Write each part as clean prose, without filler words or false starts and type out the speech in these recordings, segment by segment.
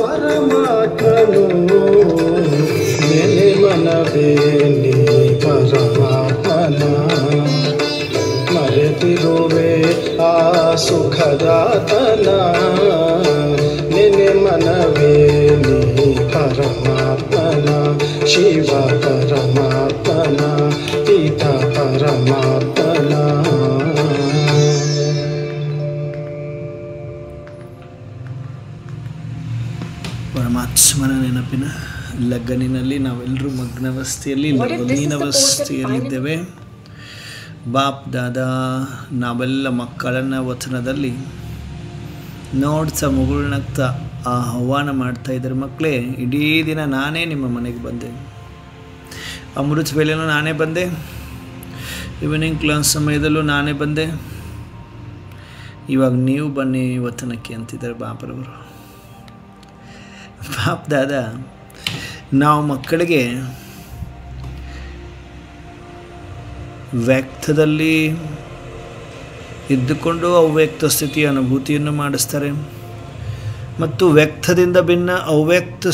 ಪರಮಾತ್ಮನು ನೆನೆ ಮನವೇ ನೀ ಪರಮಾತ್ಮನ ಮರೆತಿರುವೆ ಆ ಸುಖದಾತನ ನೆನೆ ಮನವೇ ನೀ ಪರಮಾತ್ಮನ ಶಿವ ಪರಮಾತ್ಮನ ಪಿತ ಪರಮಾತ್ಮನ. ಪರಮಾತ್ಮನ ನೆನಪಿನ ಲಗ್ನಿನಲ್ಲಿ ನಾವೆಲ್ಲರೂ ಮಗ್ನಾವಸ್ಥೆಯಲ್ಲಿ ಲಗ್ನೀನವಸ್ಥೆಯಲ್ಲಿದ್ದೇವೆ. ಬಾಪ್ ದಾದಾ ನಾವೆಲ್ಲ ಮಕ್ಕಳನ್ನು ವಚನದಲ್ಲಿ ನೋಡ್ತಾ ಮುಗುಳ್ನಗ್ತಾ ಆಹ್ವಾನ ಮಾಡ್ತಾ ಇದ್ದಾರೆ. ಮಕ್ಕಳೇ, ಇಡೀ ದಿನ ನಾನೇ ನಿಮ್ಮ ಮನೆಗೆ ಬಂದೆ, ಅಮೃತ ವೇಳೆಯೂ ನಾನೇ ಬಂದೆ, ಈವ್ನಿಂಗ್ ಕ್ಲಾಸ್ ಸಮಯದಲ್ಲೂ ನಾನೇ ಬಂದೆ, ಇವಾಗ ನೀವು ಬನ್ನಿ ವಚನಕ್ಕೆ ಅಂತಿದ್ದಾರೆ ಬಾಪರವರು. ಬಾಪ್ ದಾದಾ ನಾವು ಮಕ್ಕಳಿಗೆ ವ್ಯಕ್ತದಲ್ಲಿ ಇದ್ದುಕೊಂಡು ಅವ್ಯಕ್ತ ಸ್ಥಿತಿಯ ಅನುಭೂತಿಯನ್ನು ಮಾಡಿಸ್ತಾರೆ ಮತ್ತು ವ್ಯಕ್ತದಿಂದ ಭಿನ್ನ ಅವ್ಯಕ್ತ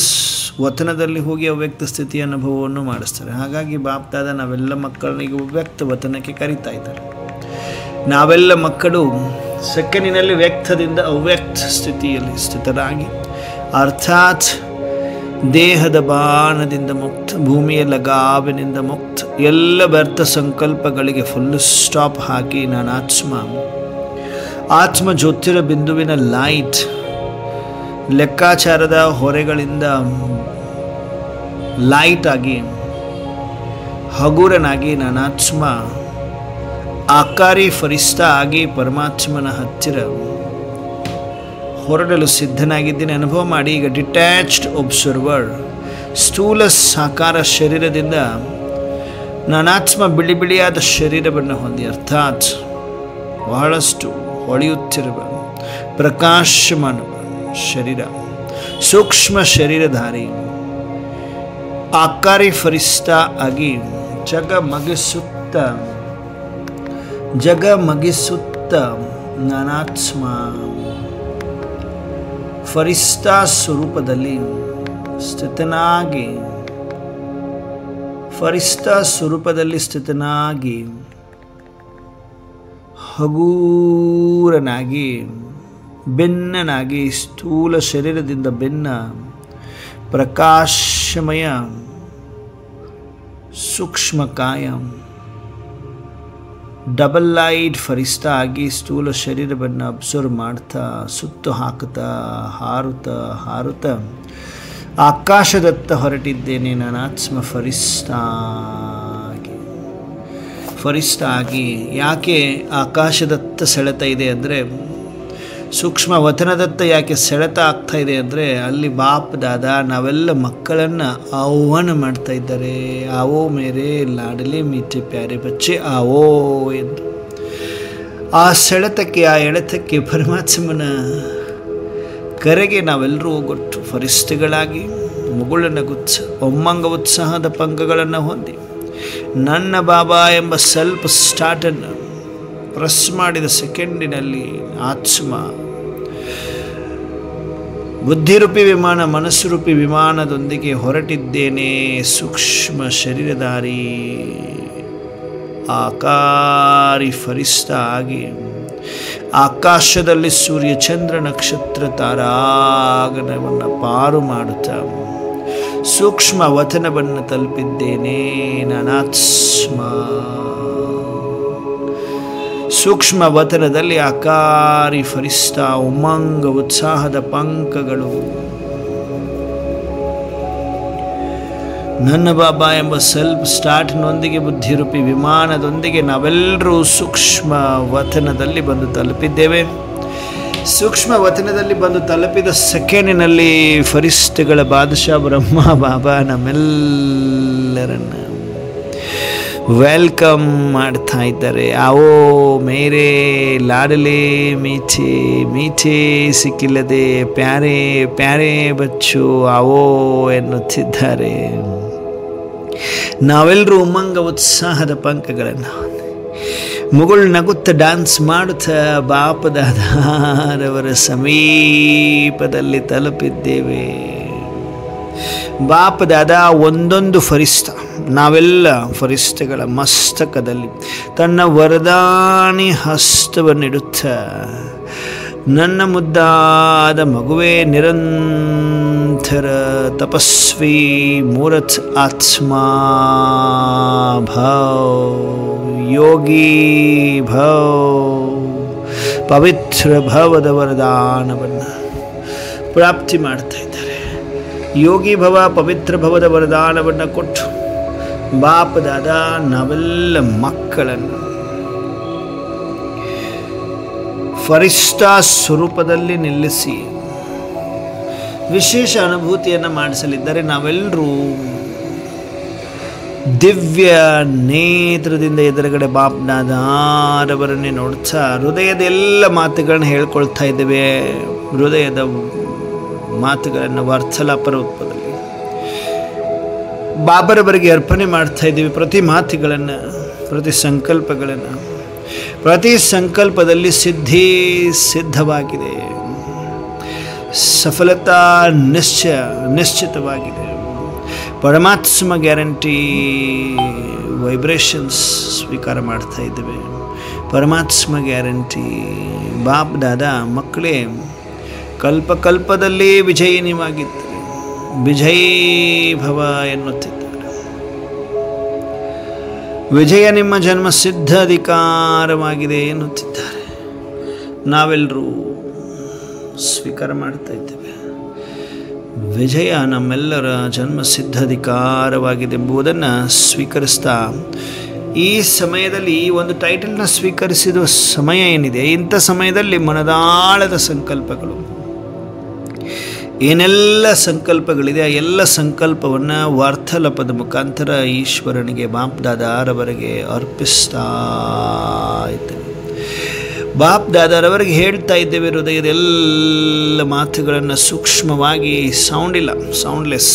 ವಚನದಲ್ಲಿ ಹೋಗಿ ಅವ್ಯಕ್ತ ಸ್ಥಿತಿಯ ಅನುಭವವನ್ನು ಮಾಡಿಸ್ತಾರೆ. ಹಾಗಾಗಿ ಬಾಪ್ ದಾದಾ ನಾವೆಲ್ಲ ಮಕ್ಕಳನ್ನ ಈಗ ವ್ಯಕ್ತ ವಚನಕ್ಕೆ ಕರೀತಾ ಇದ್ದಾರೆ. ನಾವೆಲ್ಲ ಮಕ್ಕಳು ಸೆಕೆಂಡಿನಲ್ಲಿ ವ್ಯಕ್ತದಿಂದ ಅವ್ಯಕ್ತ ಸ್ಥಿತಿಯಲ್ಲಿ ಸ್ಥಿತರಾಗಿ, ಅರ್ಥಾತ್ ದೇಹದ ಬಾಣದಿಂದ ಮುಕ್ತ, ಭೂಮಿಯ ಲಗಾವಿನಿಂದ ಮುಕ್ತ, ಎಲ್ಲ ವ್ಯರ್ಥ ಸಂಕಲ್ಪಗಳಿಗೆ ಫುಲ್ ಸ್ಟಾಪ್ ಹಾಕಿ ನಾನು ಆತ್ಮ ಜ್ಯೋತಿರ ಬಿಂದುವಿನ ಲೈಟ್, ಲೆಕ್ಕಾಚಾರದ ಹೊರೆಗಳಿಂದ ಲೈಟ್ ಆಗಿ ಹಗುರನಾಗಿ ನಾನಾತ್ಮ ಆಕಾರಿ ಫರಿಸ್ತಾ ಆಗಿ ಪರಮಾತ್ಮನ ಹತ್ತಿರ ಹೊರಡಲು ಸಿದ್ಧನಾಗಿದ್ದೀನಿ. ಅನುಭವ ಮಾಡಿ. ಈಗ ಡಿಟ್ಯಾಚ್ಡ್ ಒಬ್ಸರ್ವರ್, ಸ್ಥೂಲ ಸಾಕಾರ ಶರೀರದಿಂದ ನಾನಾತ್ಮ ಬಿಳಿ ಬಿಳಿಯಾದ ಶರೀರವನ್ನು ಹೊಂದಿ, ಅರ್ಥಾತ್ ಬಹಳಷ್ಟು ಹೊಳೆಯುತ್ತಿರುವ ಪ್ರಕಾಶಮಾನ ಶರೀರ, ಸೂಕ್ಷ್ಮ ಶರೀರಧಾರಿ, ಆಕಾರಿ ಫರಿಸ್ತಾ ಆಗಿ ಜಗಮಗಿಸುತ್ತ ನಾನಾತ್ಮ ಫರಿಸ್ತಾ ಸ್ವರೂಪದಲ್ಲಿ ಸ್ಥಿತನಾಗಿ ಹಗೂರನಾಗಿ ಭಿನ್ನನಾಗಿ, ಸ್ಥೂಲ ಶರೀರದಿಂದ ಭಿನ್ನ ಪ್ರಕಾಶಮಯ ಸೂಕ್ಷ್ಮಕಾಯ ಡಬಲ್ ಲೈಟ್ ಫರಿಸ್ತಾ ಆಗಿ ಸ್ಥೂಲ ಶರೀರವನ್ನು ಅಬ್ಸರ್ವ್ ಮಾಡ್ತಾ ಸುತ್ತು ಹಾಕುತ್ತಾ ಹಾರುತ್ತಾ ಆಕಾಶದತ್ತ ಹೊರಟಿದ್ದೇನೆ. ನಾನು ಆತ್ಮ ಫರಿಸ್ತಾ ಆಗಿ ಯಾಕೆ ಆಕಾಶದತ್ತ ಸೆಳೆತ ಇದೆ ಅಂದರೆ, ಸೂಕ್ಷ್ಮ ವತನದತ್ತ ಯಾಕೆ ಸೆಳೆತ ಆಗ್ತಾ ಇದೆ ಅಂದರೆ, ಅಲ್ಲಿ ಬಾಪ್ ದಾದಾ ನಾವೆಲ್ಲ ಮಕ್ಕಳನ್ನು ಆಹ್ವಾನ ಮಾಡ್ತಾ ಇದ್ದಾರೆ. ಆವೋ ಮೇರೆ ಲಾಡಲಿ ಮೀಠೆ ಪ್ಯಾರೆ ಬಚ್ಚೆ ಆವೋ ಎಂದು. ಆ ಸೆಳೆತಕ್ಕೆ, ಆ ಎಳೆತಕ್ಕೆ, ಪರಮಾತ್ಮನ ಕರೆಗೆ ನಾವೆಲ್ಲರೂ ಒಗ್ಗಟ್ಟು ಫರಿಸ್ತೆಗಳಾಗಿ ಮುಗುಳನ ಒಮ್ಮಂಗ ಉತ್ಸಾಹದ ಪಂಕಗಳನ್ನು ಹೊಂದಿ ನನ್ನ ಬಾಬಾ ಎಂಬ ಸೆಲ್ಫ್ ಸ್ಟಾರ್ಟನ್ನು ಪ್ರೆಸ್ ಮಾಡಿದ ಸೆಕೆಂಡಿನಲ್ಲಿ ಆತ್ಮ ಬುದ್ಧಿರೂಪಿ ವಿಮಾನ, ಮನಸ್ಸುರೂಪಿ ವಿಮಾನದೊಂದಿಗೆ ಹೊರಟಿದ್ದೇನೆ. ಸೂಕ್ಷ್ಮ ಶರೀರಧಾರಿ ಆಕಾರಿ ಫರಿಸ್ತಾ ಆಗಿ ಆಕಾಶದಲ್ಲಿ ಸೂರ್ಯ ಚಂದ್ರ ನಕ್ಷತ್ರ ತಾರಾಗಣವನ್ನು ಪಾರು ಮಾಡುತ್ತಾ ಸೂಕ್ಷ್ಮ ವತನವನ್ನು ತಲುಪಿದ್ದೇನೆ. ನಾನಾತ್ಮ ಸೂಕ್ಷ್ಮ ವತನದಲ್ಲಿ ಆಕಾರಿ ಫರಿಸ್ತಾ ಉಮಂಗ ಉತ್ಸಾಹದ ಪಂಕಗಳು ನನ್ನ ಬಾಬಾ ಎಂಬ ಸೆಲ್ಫ್ ಸ್ಟಾರ್ಟ್ನೊಂದಿಗೆ ಬುದ್ಧಿರೂಪಿ ವಿಮಾನದೊಂದಿಗೆ ನಾವೆಲ್ಲರೂ ಸೂಕ್ಷ್ಮ ವತನದಲ್ಲಿ ಬಂದು ತಲುಪಿದ್ದೇವೆ. ಸೂಕ್ಷ್ಮ ವತನದಲ್ಲಿ ಬಂದು ತಲುಪಿದ ಸೆಕೆಂಡಿನಲ್ಲಿ ಫರಿಸ್ತೆಗಳ ಬಾದಶಾ ಬ್ರಹ್ಮ ಬಾಬಾ ನಮ್ಮೆಲ್ಲರನ್ನು ವೆಲ್ಕಮ್ ಮಾಡ್ತಾ ಇದ್ದಾರೆ. ಆವೋ ಮೇರೆ ಲಾಡಲೆ ಮೀಠೆ ಮೀಠೆ ಸಿಕ್ಕಿಲ್ಲದೆ ಪ್ಯಾರೆ ಪ್ಯಾರೆ ಬಚ್ಚು ಆವೋ ಎನ್ನುತ್ತಿದ್ದಾರೆ. ನಾವೆಲ್ಲರೂ ಉಮಂಗ ಉತ್ಸಾಹದ ಪಂಕಗಳನ್ನು ಮುಗುಳು ನಗುತ್ತ ಡ್ಯಾನ್ಸ್ ಮಾಡುತ್ತಾ ಬಾಪ್ ದಾದಾರವರ ಸಮೀಪದಲ್ಲಿ ತಲುಪಿದ್ದೇವೆ. ಬಾಪ್ ದಾದಾ ಒಂದೊಂದು ಫರಿಸ್ತ, ನಾವೆಲ್ಲ ಫರಿಸ್ತಗಳ ಮಸ್ತಕದಲ್ಲಿ ತನ್ನ ವರದಾನಿ ಹಸ್ತವನ್ನಿಡುತ್ತ, ನನ್ನ ಮುದ್ದಾದ ಮಗುವೆ ನಿರಂತರ ತಪಸ್ವಿ ಮೂರತ್ ಆತ್ಮ ಭವ್, ಯೋಗಿ ಭವ್, ಪವಿತ್ರ ಭವದ ವರದಾನವನ್ನು ಪ್ರಾಪ್ತಿ ಮಾಡ್ತಾ ಇದ್ದಾರೆ. ಯೋಗಿ ಭವ, ಪವಿತ್ರ ಭವದ ವರದಾನವನ್ನು ಕೊಟ್ಟು ಬಾಪ್ ದಾದಾ ನಾವೆಲ್ಲ ಮಕ್ಕಳನ್ನು ಫರಿಷ್ಠಾ ಸ್ವರೂಪದಲ್ಲಿ ನಿಲ್ಲಿಸಿ ವಿಶೇಷ ಅನುಭೂತಿಯನ್ನು ಮಾಡಿಸಲಿದ್ದಾರೆ. ನಾವೆಲ್ಲರೂ ದಿವ್ಯ ನೇತ್ರದಿಂದ ಎದುರುಗಡೆ ಬಾಪ್ ದಾದಾರವರನ್ನೇ ನೋಡ್ತಾ ಹೃದಯದ ಎಲ್ಲ ಮಾತುಗಳನ್ನು ಹೇಳ್ಕೊಳ್ತಾ ಇದ್ದೇವೆ. ಹೃದಯದ ಮಾತುಗಳನ್ನು ವಾರ್ತಾಲಾಪ ರೂಪದಲ್ಲಿ ಬಾಬರವರಿಗೆ ಅರ್ಪಣೆ ಮಾಡ್ತಾ ಇದ್ದೀವಿ. ಪ್ರತಿ ಮಾತುಗಳನ್ನು, ಪ್ರತಿ ಸಂಕಲ್ಪಗಳನ್ನು, ಪ್ರತಿ ಸಂಕಲ್ಪದಲ್ಲಿ ಸಿದ್ಧವಾಗಿದೆ, ಸಫಲತಾ ನಿಶ್ಚಿತವಾಗಿದೆ. ಪರಮಾತ್ಮ ಗ್ಯಾರಂಟಿ ವೈಬ್ರೇಷನ್ಸ್ ಸ್ವೀಕಾರ ಮಾಡ್ತಾ ಇದ್ದೇವೆ. ಪರಮಾತ್ಮ ಗ್ಯಾರಂಟಿ. ಬಾಪ್ ದಾದಾ ಮಕ್ಕಳೇ ಕಲ್ಪಕಲ್ಪದಲ್ಲಿ ವಿಜಯಿನಿವಾಗಿದ್ದಾರೆ, ವಿಜಯೀ ಭವ ಎನ್ನುತ್ತಿದ್ದಾರೆ. ವಿಜಯ ನಿಮ್ಮ ಜನ್ಮ ಸಿದ್ಧ ಅಧಿಕಾರವಾಗಿದೆ ಎನ್ನುತ್ತಿದ್ದಾರೆ. ನಾವೆಲ್ಲರೂ ಸ್ವೀಕಾರ ಮಾಡ್ತಾ ಇದ್ದೇವೆ. ವಿಜಯ ನಮ್ಮೆಲ್ಲರ ಜನ್ಮ ಸಿದ್ಧ ಅಧಿಕಾರವಾಗಿದೆ ಎಂಬುದನ್ನು ಸ್ವೀಕರಿಸ್ತಾ, ಈ ಸಮಯದಲ್ಲಿ ಈ ಒಂದು ಟೈಟಲ್ನ ಸ್ವೀಕರಿಸಿದ ಸಮಯ ಏನಿದೆ, ಇಂಥ ಸಮಯದಲ್ಲಿ ಮನದಾಳದ ಸಂಕಲ್ಪಗಳು ಏನೆಲ್ಲ ಸಂಕಲ್ಪಗಳಿದೆ ಆ ಎಲ್ಲ ಸಂಕಲ್ಪವನ್ನು ವಾರ್ತಾಲಾಪದ ಮುಖಾಂತರ ಈಶ್ವರನಿಗೆ ಬಾಪ್ ದಾದಾರವರೆಗೆ ಅರ್ಪಿಸ್ತಾ ಇದ್ದೇವೆ. ಬಾಪ್ ದಾದಾರವರೆಗೆ ಹೇಳ್ತಾ ಇದ್ದೇವೆ ಹೃದಯದ ಎಲ್ಲ ಮಾತುಗಳನ್ನು ಸೂಕ್ಷ್ಮವಾಗಿ. ಸೌಂಡ್ ಇಲ್ಲ, ಸೌಂಡ್ಲೆಸ್.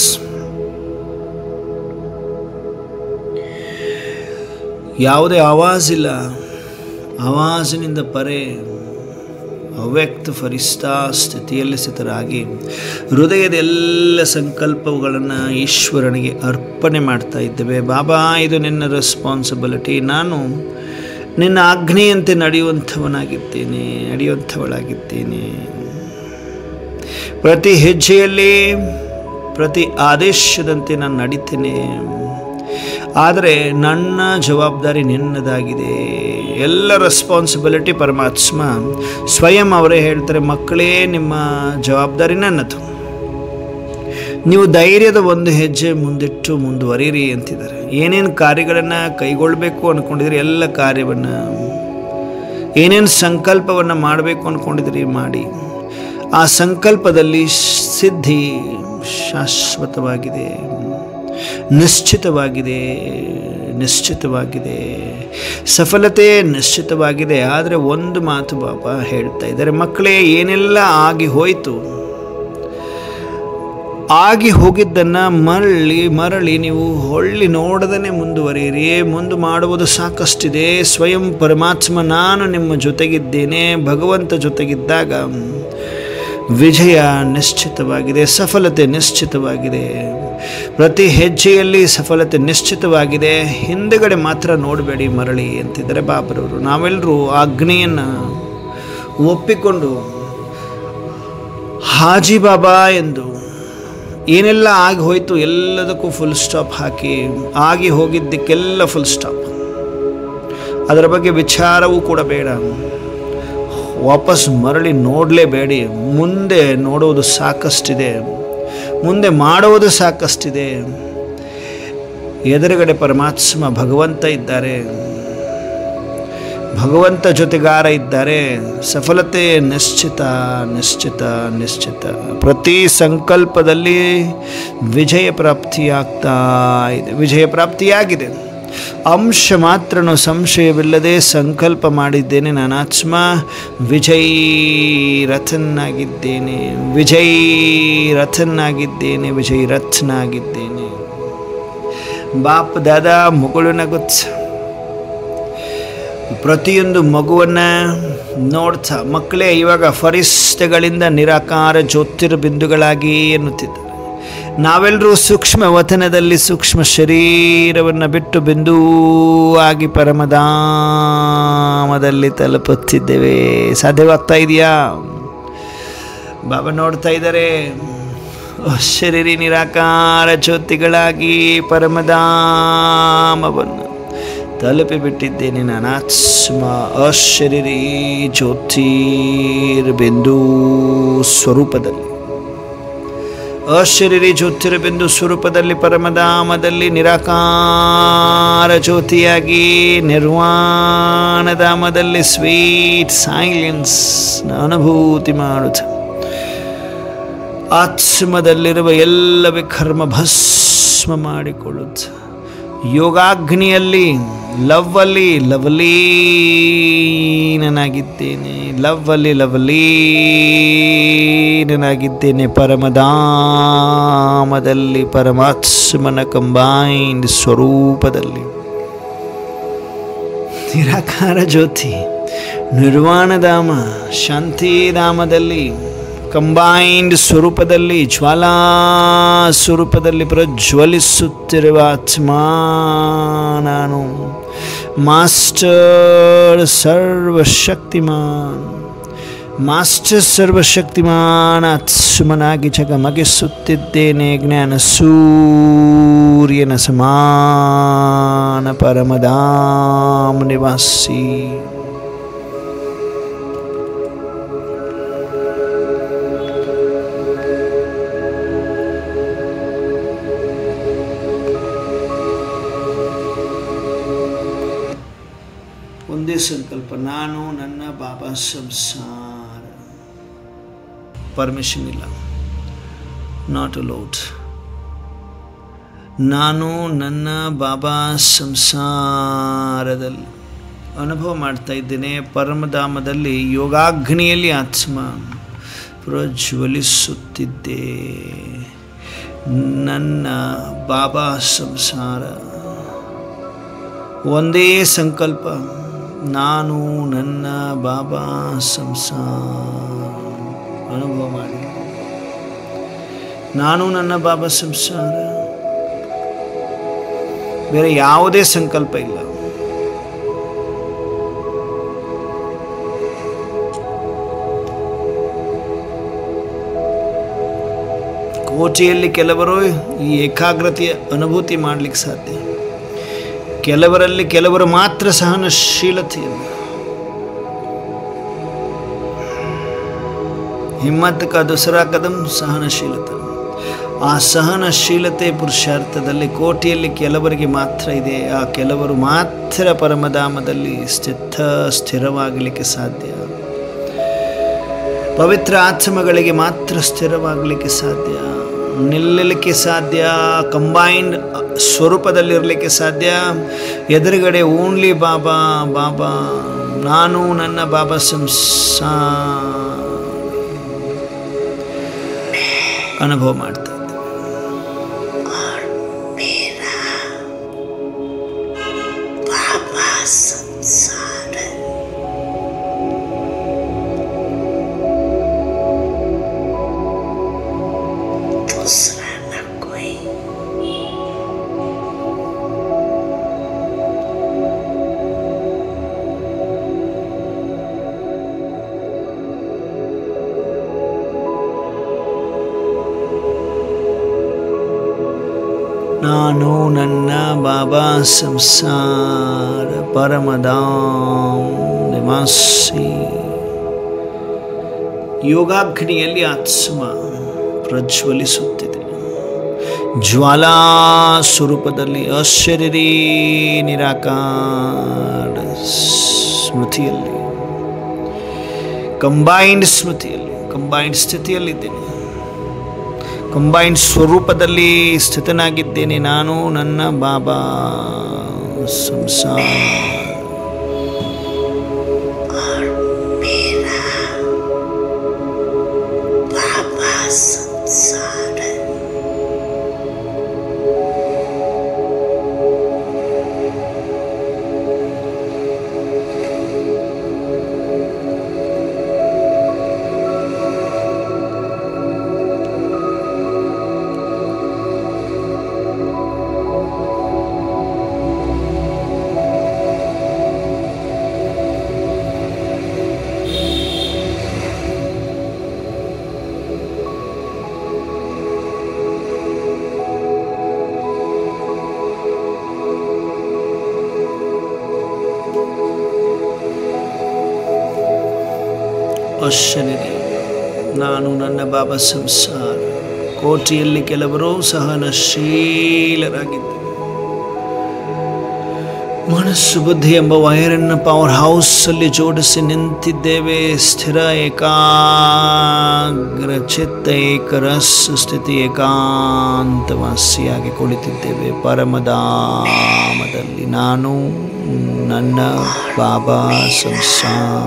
ಯಾವುದೇ ಆವಾಜಿಲ್ಲ, ಆವಾಜಿನಿಂದ ಪರೆ ಅವ್ಯಕ್ತ ಫರಿಷ್ಠಾ ಸ್ಥಿತಿಯಲ್ಲಿ ಸ್ಥಿತರಾಗಿ ಹೃದಯದ ಎಲ್ಲ ಸಂಕಲ್ಪಗಳನ್ನು ಈಶ್ವರನಿಗೆ ಅರ್ಪಣೆ ಮಾಡ್ತಾ ಇದ್ದೇವೆ. ಬಾಬಾ, ಇದು ನಿನ್ನ ರೆಸ್ಪಾನ್ಸಿಬಿಲಿಟಿ. ನಾನು ನಿನ್ನ ಆಜ್ಞೆಯಂತೆ ನಡೆಯುವಂಥವಳಾಗಿದ್ದೇನೆ. ಪ್ರತಿ ಹೆಜ್ಜೆಯಲ್ಲಿ ಪ್ರತಿ ಆದೇಶದಂತೆ ನಾನು ನಡೀತೇನೆ. ಆದರೆ ನನ್ನ ಜವಾಬ್ದಾರಿ ನಿನ್ನದಾಗಿದೆ. ಎಲ್ಲ ರೆಸ್ಪಾನ್ಸಿಬಿಲಿಟಿ ಪರಮಾತ್ಮ ಸ್ವಯಂ ಅವರೇ ಹೇಳ್ತಾರೆ, ಮಕ್ಕಳೇ ನಿಮ್ಮ ಜವಾಬ್ದಾರಿ ನನ್ನದು. ನೀವು ಧೈರ್ಯದ ಒಂದು ಹೆಜ್ಜೆ ಮುಂದಿಟ್ಟು ಮುಂದುವರಿಯಿರಿ ಅಂತಿದ್ದಾರೆ. ಏನೇನು ಕಾರ್ಯಗಳನ್ನು ಕೈಗೊಳ್ಳಬೇಕು ಅಂದ್ಕೊಂಡಿದ್ರಿ ಎಲ್ಲ ಕಾರ್ಯವನ್ನು, ಏನೇನು ಸಂಕಲ್ಪವನ್ನು ಮಾಡಬೇಕು ಅಂದ್ಕೊಂಡಿದ್ರಿ ಮಾಡಿ. ಆ ಸಂಕಲ್ಪದಲ್ಲಿ ಸಿದ್ಧಿ ಶಾಶ್ವತವಾಗಿದೆ, ನಿಶ್ಚಿತವಾಗಿದೆ, ಸಫಲತೆ ನಿಶ್ಚಿತವಾಗಿದೆ. ಆದರೆ ಒಂದು ಮಾತು ಬಾಬಾ ಹೇಳ್ತಾ ಇದ್ದಾರೆ, ಮಕ್ಕಳೇ ಏನೆಲ್ಲ ಆಗಿ ಹೋಯಿತು, ಆಗಿ ಹೋಗಿದ್ದನ್ನು ಮರಳಿ ನೀವು ಹೊಳ್ಳಿ ನೋಡದೇ ಮುಂದುವರಿಯಿರಿ. ಮುಂದೆ ಮಾಡುವುದು ಸಾಕಷ್ಟಿದೆ. ಸ್ವಯಂ ಪರಮಾತ್ಮ ನಾನು ನಿಮ್ಮ ಜೊತೆಗಿದ್ದೇನೆ. ಭಗವಂತ ಜೊತೆಗಿದ್ದಾಗ ವಿಜಯ ನಿಶ್ಚಿತವಾಗಿದೆ, ಸಫಲತೆ ನಿಶ್ಚಿತವಾಗಿದೆ. ಪ್ರತಿ ಹೆಜ್ಜೆಯಲ್ಲಿ ಸಫಲತೆ ನಿಶ್ಚಿತವಾಗಿದೆ. ಹಿಂದುಗಡೆ ಮಾತ್ರ ನೋಡಬೇಡಿ, ಮರಳಿ ಅಂತಿದ್ದಾರೆ ಬಾಬರವರು. ನಾವೆಲ್ಲರೂ ಆಜ್ಞೆಯನ್ನು ಒಪ್ಪಿಕೊಂಡು ಹಾಜಿ ಬಾಬಾ ಎಂದು ಏನೆಲ್ಲ ಆಗಿ ಹೋಯಿತು ಎಲ್ಲದಕ್ಕೂ ಫುಲ್ ಸ್ಟಾಪ್ ಹಾಕಿ, ಆಗಿ ಹೋಗಿದ್ದಕ್ಕೆಲ್ಲ ಫುಲ್ ಸ್ಟಾಪ್. ಅದರ ಬಗ್ಗೆ ವಿಚಾರವೂ ಕೂಡ ಬೇಡ. ವಾಪಸ್ ಮರಳಿ ನೋಡಲೇಬೇಡಿ. ಮುಂದೆ ನೋಡುವುದು ಸಾಕಷ್ಟಿದೆ, ಮುಂದೆ ಮಾಡುವುದು ಸಾಕಷ್ಟಿದೆ. ಎದುರುಗಡೆ ಪರಮಾತ್ಮ ಭಗವಂತ ಇದ್ದಾರೆ, ಭಗವಂತ ಜೊತೆಗಾರ ಇದ್ದಾರೆ. ಸಫಲತೆ ನಿಶ್ಚಿತ. ಪ್ರತಿ ಸಂಕಲ್ಪದಲ್ಲಿ ವಿಜಯ ಪ್ರಾಪ್ತಿಯಾಗ್ತಾ ಇದೆ, ವಿಜಯ ಪ್ರಾಪ್ತಿಯಾಗಿದೆ. ಅಂಶ ಮಾತ್ರನೂ ಸಂಶಯವಿಲ್ಲದೆ ಸಂಕಲ್ಪ ಮಾಡಿದ್ದೇನೆ. ನಾನಾತ್ಮ ವಿಜಯ್ ರಥನಾಗಿದ್ದೇನೆ. ಬಾಪ್ ದಾದಾ ಮುಗುಳು ನಗುತ್ತ ಪ್ರತಿಯೊಂದು ಮಗುವನ್ನು ನೋಡ್ತಾ ಮಕ್ಕಳೇ ಇವಾಗ ಫರಿಷ್ಠೆಗಳಿಂದ ನಿರಾಕಾರ ಜ್ಯೋತಿರ್ಬಿಂದುಗಳಾಗಿ ಎನ್ನುತ್ತಿದ್ದಾರೆ. ನಾವೆಲ್ಲರೂ ಸೂಕ್ಷ್ಮ ವತನದಲ್ಲಿ ಸೂಕ್ಷ್ಮ ಶರೀರವನ್ನು ಬಿಟ್ಟು ಬಿಂದುವಾಗಿ ಪರಮಧಾಮದಲ್ಲಿ ತಲುಪುತ್ತಿದ್ದೇವೆ. ಸಾಧ್ಯವಾಗ್ತಾ ಇದೆಯಾ? ಬಾಬಾ ನೋಡ್ತಾ ಇದ್ದಾರೆ. ಶರೀರಿ ನಿರಾಕಾರ ಜ್ಯೋತಿಗಳಾಗಿ ಪರಮಧಾಮವನ್ನು ತಲುಪಿಬಿಟ್ಟಿದ್ದೇನೆ. ನಾನು ಆತ್ಮ ಅಶರೀರಿ ಜ್ಯೋತಿರ್ಬಿಂದು ಸ್ವರೂಪದಲ್ಲಿ, ಅಶರೀರಿ ಜ್ಯೋತಿರ್ಬಿಂದು ಸ್ವರೂಪದಲ್ಲಿ ಪರಮಧಾಮದಲ್ಲಿ ನಿರಾಕಾರ ಜ್ಯೋತಿಯಾಗಿ ನಿರ್ವಾಣಧಾಮದಲ್ಲಿ ಸ್ವೀಟ್ ಸೈಲೆನ್ಸ್ ಅನುಭೂತಿ ಮಾಡುತ್ತ ಆತ್ಮದಲ್ಲಿರುವ ಎಲ್ಲ ವಿಕರ್ಮ ಭಸ್ಮ ಮಾಡಿಕೊಳ್ಳುತ್ತ ಯೋಗಾಗ್ನಿಯಲ್ಲಿ ಲವ್ವಲ್ಲಿ ಲವಲೀನನಾಗಿದ್ದೇನೆ, ಲವ್ವಲ್ಲಿ ಲವಲೀನನಾಗಿದ್ದೇನೆ. ಪರಮಧಾಮದಲ್ಲಿ ಪರಮಾತ್ಮನ ಕಂಬೈನ್ಡ್ ಸ್ವರೂಪದಲ್ಲಿ ನಿರಾಕಾರ ಜ್ಯೋತಿ ನಿರ್ವಾಣಧಾಮ ಶಾಂತಿಧಾಮದಲ್ಲಿ ಕಂಬೈನ್ಡ್ ಸ್ವರೂಪದಲ್ಲಿ ಜ್ವಾಲಾ ಸ್ವರೂಪದಲ್ಲಿ ಪ್ರಜ್ವಲಿಸುತ್ತಿರುವ ಆತ್ಮ ನಾನು. ಮಾಸ್ಟರ್ ಸರ್ವಶಕ್ತಿಮಾನ್, ಮಾಸ್ಟರ್ ಸರ್ವಶಕ್ತಿಮಾನ್ ಆತ್ಮನಾಗಿ ಜಗಮಗಿಸುತ್ತಿದ್ದೇನೆ. ಜ್ಞಾನ ಸೂರ್ಯನ ಸಮಾನ ಪರಮಧಾಮ ನಿವಾಸಿ. ಒಂದೇ ಸಂಕಲ್ಪ, ನಾನು ನನ್ನ ಬಾಬಾ ಸಂಸಾರ. ಪರ್ಮಿಷನ್ ಇಲ್ಲ, ನಾಟ್ ಅಲೌಡ್. ನಾನು ನನ್ನ ಬಾಬಾ ಸಂಸಾರದಲ್ಲಿ ಅನುಭವ ಮಾಡ್ತಾ ಇದ್ದೇನೆ. ಪರಮಧಾಮದಲ್ಲಿ ಯೋಗಾಗ್ನಿಯಲ್ಲಿ ಆತ್ಮ ಪ್ರಜ್ವಲಿಸುತ್ತಿದ್ದೆ. ನನ್ನ ಬಾಬಾ ಸಂಸಾರ. ಒಂದೇ ಸಂಕಲ್ಪ, ನಾನು ನನ್ನ ಬಾಬಾ ಸಂಸಾರ ಅನುಭವ ಮಾಡಿ. ನಾನು ನನ್ನ ಬಾಬಾ ಸಂಸಾರ, ಬೇರೆ ಯಾವುದೇ ಸಂಕಲ್ಪ ಇಲ್ಲ. ಕೋಟಿಯಲ್ಲಿ ಕೆಲವರು ಈ ಏಕಾಗ್ರತೆಯ ಅನುಭೂತಿ ಮಾಡಲಿಕ್ಕೆ ಸಾಧ್ಯ. ಕೆಲವರಲ್ಲಿ ಕೆಲವರು ಮಾತ್ರ ಸಹನಶೀಲತೆಯನ್ನು, ಹಿಮ್ಮತ್ ಕಾ ದೂಸರಾ ಕದಂ ಸಹನಶೀಲತೆ. ಆ ಸಹನಶೀಲತೆ ಪುರುಷಾರ್ಥದಲ್ಲಿ ಕೋಟಿಯಲ್ಲಿ ಕೆಲವರಿಗೆ ಮಾತ್ರ ಇದೆ. ಆ ಕೆಲವರು ಮಾತ್ರ ಪರಮಧಾಮದಲ್ಲಿ ಸ್ಥಿರವಾಗಲಿಕ್ಕೆ ಸಾಧ್ಯ. ಪವಿತ್ರ ಆತ್ಮಗಳಿಗೆ ಮಾತ್ರ ಸ್ಥಿರವಾಗಲಿಕ್ಕೆ ಸಾಧ್ಯ, ನಿಲ್ಲಲಿಕ್ಕೆ ಸಾಧ್ಯ, ಕಂಬೈನ್ಡ್ ಸ್ವರೂಪದಲ್ಲಿರಲಿಕ್ಕೆ ಸಾಧ್ಯ. ಎದುರುಗಡೆ ಓನ್ಲಿ ಬಾಬಾ ಬಾಬಾ, ನಾನು ನನ್ನ ಬಾಬಾ ಸಂಸಾರ ಅನುಭವ ಮಾಡ್ತಾ ಇದ್ದೆ. ನಾನು ನನ್ನ ಬಾಬಾ ಸಂಸಾರ ಪರಮಧಾಮ ನಿವಾಸಿ. ಯೋಗಾಗ್ನಿಯಲ್ಲಿ ಆತ್ಮ ಪ್ರಜ್ವಲಿಸುತ್ತಿದೆ. ಜ್ವಾಲಾ ಸ್ವರೂಪದಲ್ಲಿ ಅಶರೀರಿ ನಿರಾಕಾರ ಸ್ಮೃತಿಯಲ್ಲಿ, ಕಂಬೈನ್ಡ್ ಸ್ಮೃತಿಯಲ್ಲಿ, ಕಂಬೈನ್ಡ್ ಸ್ಥಿತಿಯಲ್ಲಿದ್ದೇನೆ. ಕಂಬೈನ್ಡ್ ಸ್ವರೂಪದಲ್ಲಿ ಸ್ಥಿತನಾಗಿದ್ದೇನೆ. ನಾನು ನನ್ನ ಬಾಬಾ ಸಂಸಾರ. ಶರೀರ, ನಾನು ನನ್ನ ಬಾಬಾ ಸಂಸಾರ. ಕೋಟಿಯಲ್ಲಿ ಕೆಲವರು ಸಹನಶೀಲರಾಗಿದ್ದರು. ಮನಸ್ಸು ಬುದ್ಧಿ ಎಂಬ ವೈರನ್ನು ಪವರ್ ಹೌಸಲ್ಲಿ ಜೋಡಿಸಿ ನಿಂತಿದ್ದೇವೆ. ಸ್ಥಿರ ಏಕಾಗ್ರ ಚಿತ್ತ ಏಕರಸ್ ಸ್ಥಿತಿ ಏಕಾಂತವಾಸಿಯಾಗಿ ಕುಳಿತಿದ್ದೇವೆ. ಪರಮಧಾಮದಲ್ಲಿ ನಾನು ನನ್ನ ಬಾಬಾ ಸಂಸಾರ.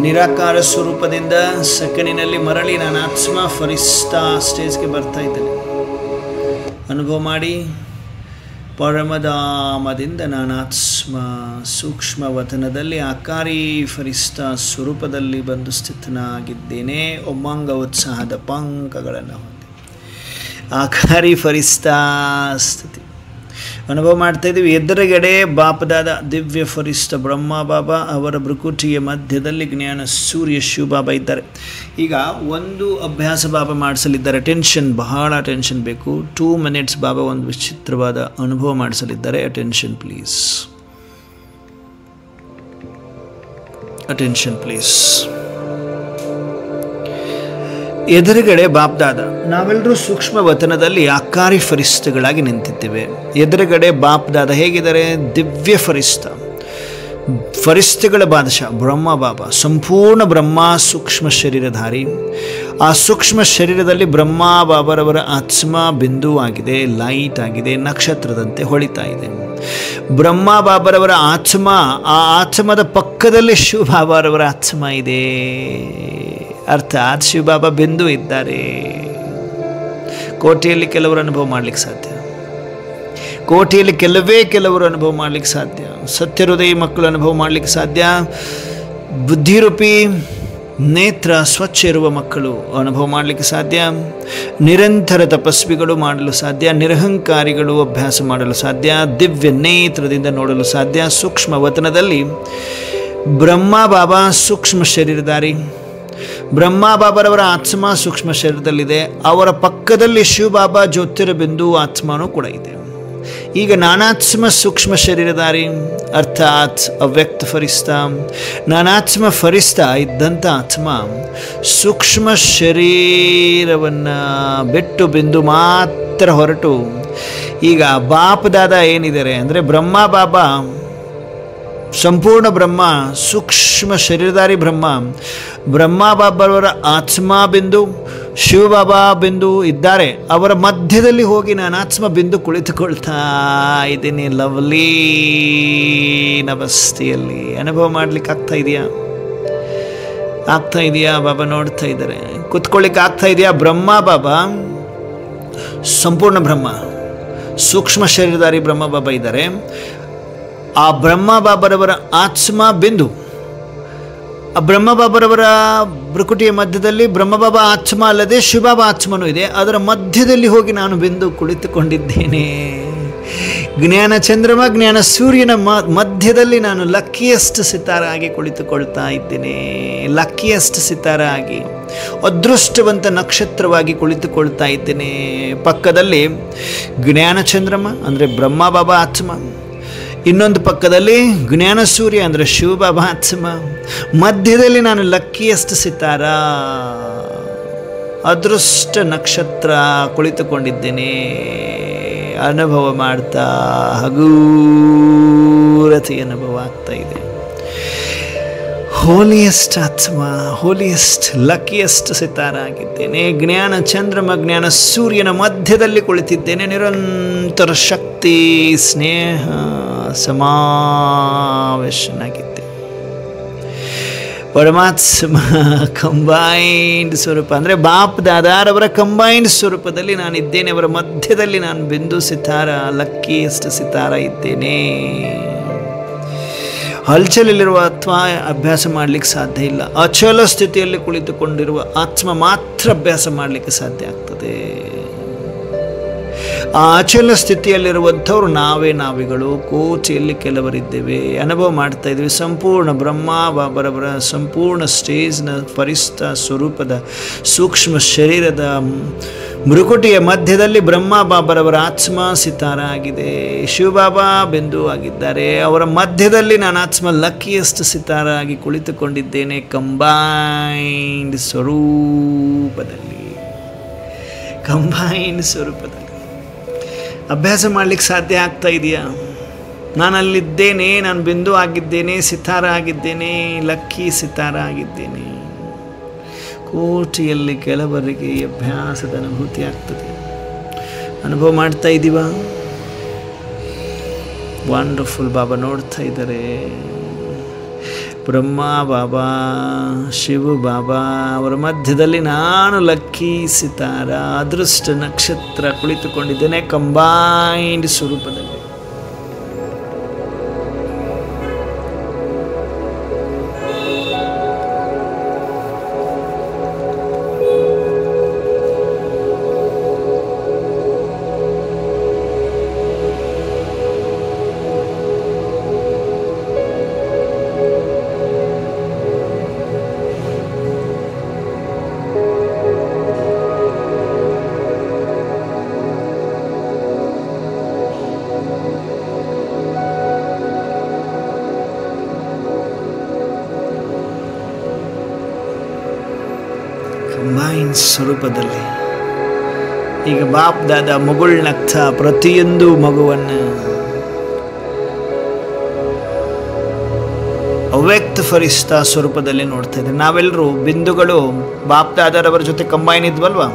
ನಿರಾಕಾರ ಸ್ವರೂಪದಿಂದ ಸೆಕೆಂಡಿನಲ್ಲಿ ಮರಳಿ ನಾನು ಆತ್ಮ ಫರಿಸ್ತಾ ಸ್ಟೇಜ್ಗೆ ಬರ್ತಾ ಇದ್ದೇನೆ. ಅನುಭವ ಮಾಡಿ. ಪರಮಧಾಮದಿಂದ ನಾನು ಆತ್ಮ ಸೂಕ್ಷ್ಮ ವತನದಲ್ಲಿ ಆಕಾರಿ ಫರಿಸ್ತಾ ಸ್ವರೂಪದಲ್ಲಿ ಬಂದು ಸ್ಥಿತನಾಗಿದ್ದೇನೆ. ಉಮ್ಮಂಗ ಉತ್ಸಾಹದ ಪಂಕಗಳನ್ನು ಹೊಂದಿ ಆಕಾರಿ ಫರಿಸ್ತಾ ಸ್ಥಿತಿ ಅನುಭವ ಮಾಡ್ತಾ ಇದ್ದೀವಿ. ಎದುರುಗಡೆ ಬಾಪದಾದ ದಿವ್ಯ ಫರಿಸ್ತ ಬ್ರಹ್ಮ ಬಾಬಾ, ಅವರ ಭೃಕುಟಿಯ ಮಧ್ಯದಲ್ಲಿ ಜ್ಞಾನ ಸೂರ್ಯ ಶಿವ ಬಾಬಾ ಇದ್ದಾರೆ. ಈಗ ಒಂದು ಅಭ್ಯಾಸ ಬಾಬಾ ಮಾಡಿಸಲಿದ್ದಾರೆ. ಟೆನ್ಷನ್, ಬಹಳ ಟೆನ್ಷನ್ ಬೇಕು. 2 minutes ಬಾಬಾ ಒಂದು ವಿಚಿತ್ರವಾದ ಅನುಭವ ಮಾಡಿಸಲಿದ್ದಾರೆ. Attention please, attention please. ಎದುರುಗಡೆ ಬಾಪ್ದಾದ, ನಾವೆಲ್ಲರೂ ಸೂಕ್ಷ್ಮ ವತನದಲ್ಲಿ ಆಕಾರಿ ಫರಿಸ್ತಗಳಾಗಿ ನಿಂತಿದ್ದೇವೆ. ಎದುರುಗಡೆ ಬಾಪ್ದಾದ ಹೇಗಿದ್ದಾರೆ? ದಿವ್ಯ ಫರಿಸ್ತ, ಫರಿಸ್ತಗಳ ಬಾದಶಾ ಬ್ರಹ್ಮ ಬಾಬಾ, ಸಂಪೂರ್ಣ ಬ್ರಹ್ಮ ಸೂಕ್ಷ್ಮ ಶರೀರಧಾರಿ. ಆ ಸೂಕ್ಷ್ಮ ಶರೀರದಲ್ಲಿ ಬ್ರಹ್ಮ ಬಾಬರವರ ಆತ್ಮ ಬಿಂದು ಆಗಿದೆ, ಲೈಟ್ ಆಗಿದೆ, ನಕ್ಷತ್ರದಂತೆ ಹೊಳಿತಾ ಇದೆ. ಬ್ರಹ್ಮ ಬಾಬರವರ ಆತ್ಮ, ಆ ಆತ್ಮದ ಪಕ್ಕದಲ್ಲಿ ಶಿವ ಬಾಬರವರ ಆತ್ಮ ಇದೆ. ಅರ್ಥಾತ್ ಶಿವ ಬಾಬಾ ಬಿಂದು ಇದ್ದಾರೆ. ಕೋಟಿಯಲ್ಲಿ ಕೆಲವರು ಅನುಭವ ಮಾಡಲಿಕ್ಕೆ ಸಾಧ್ಯ, ಕೋಟಿಯಲ್ಲಿ ಕೆಲವರು ಅನುಭವ ಮಾಡಲಿಕ್ಕೆ ಸಾಧ್ಯ. ಸತ್ಯ ಹೃದಯ ಮಕ್ಕಳು ಅನುಭವ ಮಾಡಲಿಕ್ಕೆ ಸಾಧ್ಯ. ಬುದ್ಧಿರೂಪಿ ನೇತ್ರ ಸ್ವಚ್ಛ ಇರುವ ಮಕ್ಕಳು ಅನುಭವ ಮಾಡಲಿಕ್ಕೆ ಸಾಧ್ಯ. ನಿರಂತರ ತಪಸ್ವಿಗಳು ಮಾಡಲು ಸಾಧ್ಯ. ನಿರಹಂಕಾರಿಗಳು ಅಭ್ಯಾಸ ಮಾಡಲು ಸಾಧ್ಯ. ದಿವ್ಯ ನೇತ್ರದಿಂದ ನೋಡಲು ಸಾಧ್ಯ. ಸೂಕ್ಷ್ಮ ವತನದಲ್ಲಿ ಬ್ರಹ್ಮ ಬಾಬಾ ಸೂಕ್ಷ್ಮ ಶರೀರಧಾರಿ. ಬ್ರಹ್ಮ ಬಾಬರವರ ಆತ್ಮ ಸೂಕ್ಷ್ಮ ಶರೀರದಲ್ಲಿದೆ. ಅವರ ಪಕ್ಕದಲ್ಲಿ ಶಿವ ಬಾಬಾ ಜ್ಯೋತಿರ್ಬಿಂದು ಆತ್ಮನೂ ಕೂಡ ಇದೆ. ಈಗ ನಾನಾತ್ಮ ಸೂಕ್ಷ್ಮ ಶರೀರಧಾರಿ, ಅರ್ಥಾತ್ ಅವ್ಯಕ್ತ ಫರಿಸ್ತ. ನಾನಾತ್ಮ ಫರಿಸ್ತ ಇದ್ದಂಥ ಆತ್ಮ ಸೂಕ್ಷ್ಮ ಶರೀರವನ್ನು ಬಿಟ್ಟು ಬಿಂದು ಮಾತ್ರ ಹೊರಟು ಈಗ ಬಾಪದಾದ ಏನಿದ್ದಾರೆ ಅಂದರೆ ಬ್ರಹ್ಮ ಬಾಬಾ ಸಂಪೂರ್ಣ ಬ್ರಹ್ಮ ಸೂಕ್ಷ್ಮ ಶರೀರಧಾರಿ ಬ್ರಹ್ಮ, ಬ್ರಹ್ಮ ಬಾಬರವರ ಆತ್ಮ ಬಿಂದು ಶಿವಬಾಬಾ ಬಿಂದು ಇದ್ದಾರೆ. ಅವರ ಮಧ್ಯದಲ್ಲಿ ಹೋಗಿ ನಾನು ಆತ್ಮ ಬಿಂದು ಕುಳಿತುಕೊಳ್ತಾ ಇದ್ದೀನಿ. ಲವ್ಲಿ ನವಸ್ಥೆಯಲ್ಲಿ ಅನುಭವ ಮಾಡಲಿಕ್ಕೆ ಆಗ್ತಾ ಇದೆಯಾ? ಆಗ್ತಾ ಇದೆಯಾ? ಬಾಬಾ ನೋಡ್ತಾ ಇದ್ದಾರೆ. ಕುತ್ಕೊಳ್ಳಿಕ್ಕೆ ಆಗ್ತಾ ಇದೆಯಾ? ಬ್ರಹ್ಮ ಬಾಬಾ ಸಂಪೂರ್ಣ ಬ್ರಹ್ಮ ಸೂಕ್ಷ್ಮ ಶರೀರಧಾರಿ ಬ್ರಹ್ಮ ಬಾಬಾ ಇದ್ದಾರೆ. ಆ ಬ್ರಹ್ಮ ಬಾಬರವರ ಆತ್ಮ ಬಿಂದು, ಆ ಬ್ರಹ್ಮ ಬಾಬರವರ ಭೃಕುಟಿಯ ಮಧ್ಯದಲ್ಲಿ ಬ್ರಹ್ಮ ಬಾಬಾ ಆತ್ಮ ಅಲ್ಲದೆ ಶಿವಬಾಬಾ ಆತ್ಮನೂ ಇದೆ. ಅದರ ಮಧ್ಯದಲ್ಲಿ ಹೋಗಿ ನಾನು ಬಿಂದು ಕುಳಿತುಕೊಂಡಿದ್ದೇನೆ. ಜ್ಞಾನ ಚಂದ್ರಮ ಜ್ಞಾನ ಸೂರ್ಯನ ಮಧ್ಯದಲ್ಲಿ ನಾನು ಲಕ್ಕಿಯೆಸ್ಟ್ ಸಿತಾರ ಆಗಿ ಕುಳಿತುಕೊಳ್ತಾ ಇದ್ದೇನೆ. ಲಕ್ಕಿಯೆಸ್ಟ್ ಸಿತಾರ ಆಗಿ, ಅದೃಷ್ಟವಂತ ನಕ್ಷತ್ರವಾಗಿ ಕುಳಿತುಕೊಳ್ತಾ ಇದ್ದೇನೆ. ಪಕ್ಕದಲ್ಲಿ ಜ್ಞಾನ ಚಂದ್ರಮ ಅಂದರೆ ಬ್ರಹ್ಮ ಬಾಬಾ ಆತ್ಮ, ಇನ್ನೊಂದು ಪಕ್ಕದಲ್ಲಿ ಜ್ಞಾನ ಸೂರ್ಯ ಅಂದರೆ ಶಿವಬಾಬಾ ಆತ್ಮ, ಮಧ್ಯದಲ್ಲಿ ನಾನು ಲಕ್ಕಿಯೆಸ್ಟ್ ಸಿತಾರ ಅದೃಷ್ಟ ನಕ್ಷತ್ರ ಕುಳಿತುಕೊಂಡಿದ್ದೇನೆ. ಅನುಭವ ಮಾಡ್ತಾ ಹಗೂರತೆ ಅನುಭವ ಆಗ್ತಾ ಇದೆ. ಹೋಲಿಯೆಸ್ಟ್ ಆತ್ಮ, ಹೋಲಿಯೆಸ್ಟ್ ಲಕ್ಕಿಯೆಸ್ಟ್ ಸಿತಾರ ಆಗಿದ್ದೇನೆ. ಜ್ಞಾನ ಚಂದ್ರಮ ಜ್ಞಾನ ಸೂರ್ಯನ ಮಧ್ಯದಲ್ಲಿ ಕುಳಿತಿದ್ದೇನೆ. ನಿರಂತರ ಶಕ್ತಿ ಸ್ನೇಹ ಸಮಾವೇಶನಾಗಿದ್ದೆ. ಪರಮಾತ್ಮ ಕಂಬೈನ್ಡ್ ಸ್ವರೂಪ ಅಂದರೆ ಬಾಪ್ ದಾದಾರವರ ಕಂಬೈನ್ಡ್ ಸ್ವರೂಪದಲ್ಲಿ ನಾನಿದ್ದೇನೆ. ಅವರ ಮಧ್ಯದಲ್ಲಿ ನಾನು ಬಿಂದು ಸಿತಾರ ಲಕ್ಕಿಯೆಸ್ಟ್ ಸಿತಾರ ಇದ್ದೇನೆ. ಹಲ್ಚಲಲ್ಲಿರುವ ಆತ್ಮ ಅಭ್ಯಾಸ ಮಾಡಲಿಕ್ಕೆ ಸಾಧ್ಯ ಇಲ್ಲ. ಅಚಲ ಸ್ಥಿತಿಯಲ್ಲಿ ಕುಳಿತುಕೊಂಡಿರುವ ಆತ್ಮ ಮಾತ್ರ ಅಭ್ಯಾಸ ಮಾಡಲಿಕ್ಕೆ ಸಾಧ್ಯ ಆಗ್ತದೆ. ಆ ಅಚಲ ಸ್ಥಿತಿಯಲ್ಲಿರುವಂಥವ್ರು ನಾವಿಗಳು, ಕೋಟಿಯಲ್ಲಿ ಕೆಲವರಿದ್ದೇವೆ, ಅನುಭವ ಮಾಡ್ತಾ ಇದ್ದೀವಿ. ಸಂಪೂರ್ಣ ಬ್ರಹ್ಮ ಬಾಬರವರ ಸಂಪೂರ್ಣ ಸ್ಟೇಜ್ನ ಫರಿಷ್ಠ ಸ್ವರೂಪದ ಸೂಕ್ಷ್ಮ ಶರೀರದ ಮೃಕುಟಿಯ ಮಧ್ಯದಲ್ಲಿ ಬ್ರಹ್ಮ ಬಾಬರವರ ಆತ್ಮ ಸಿತಾರ ಆಗಿದೆ, ಶಿವಬಾಬಾ ಬಿಂದು ಆಗಿದ್ದಾರೆ. ಅವರ ಮಧ್ಯದಲ್ಲಿ ನಾನು ಆತ್ಮ ಲಕ್ಕಿಯಸ್ಟ್ ಸಿತಾರ ಆಗಿ ಕುಳಿತುಕೊಂಡಿದ್ದೇನೆ ಕಂಬೈನ್ಡ್ ಸ್ವರೂಪದಲ್ಲಿ. ಅಭ್ಯಾಸ ಮಾಡಲಿಕ್ಕೆ ಸಾಧ್ಯ ಆಗ್ತಾ ಇದೆಯಾ? ನಾನು ಅಲ್ಲಿದ್ದೇನೆ, ನಾನು ಬಿಂದು ಆಗಿದ್ದೇನೆ, ಸಿತಾರ ಆಗಿದ್ದೇನೆ, ಲಕ್ಕಿ ಸಿತಾರ ಆಗಿದ್ದೇನೆ. ಕೋಟಿಯಲ್ಲಿ ಕೆಲವರಿಗೆ ಈ ಅಭ್ಯಾಸದ ಅನುಭೂತಿ ಆಗ್ತದೆ. ಅನುಭವ ಮಾಡ್ತಾ ಇದ್ದೀವ? ವಂಡರ್ಫುಲ್. ಬಾಬಾ ನೋಡ್ತಾ ಇದ್ದಾರೆ. ಬ್ರಹ್ಮ ಬಾಬಾ, ಶಿವ ಬಾಬಾ ಅವರ ಮಧ್ಯದಲ್ಲಿ ನಾನು ಲಕ್ಕಿ ಸಿತಾರ ಅದೃಷ್ಟ ನಕ್ಷತ್ರ ಕುಳಿತುಕೊಂಡಿದ್ದೇನೆ ಕಂಬೈನ್ಡ್ ಸ್ವರೂಪದಲ್ಲಿ. ಸ್ವರೂಪದಲ್ಲಿ ಈಗ ಬಾಪ್ ದಾದಾ ಮಗುಳ್ನಗ್ತಾ ಪ್ರತಿಯೊಂದು ಮಗುವನ್ನು ಅವ್ಯಕ್ತ ಫರಿಷ್ಠ ಸ್ವರೂಪದಲ್ಲಿ ನೋಡ್ತಾ ಇದ್ದಾರೆ. ನಾವೆಲ್ಲರೂ ಬಿಂದುಗಳು ಬಾಪ್ ದಾದಾರವರ ಜೊತೆ ಕಂಬೈನ್ ಇದ್ವಲ್ವಾ?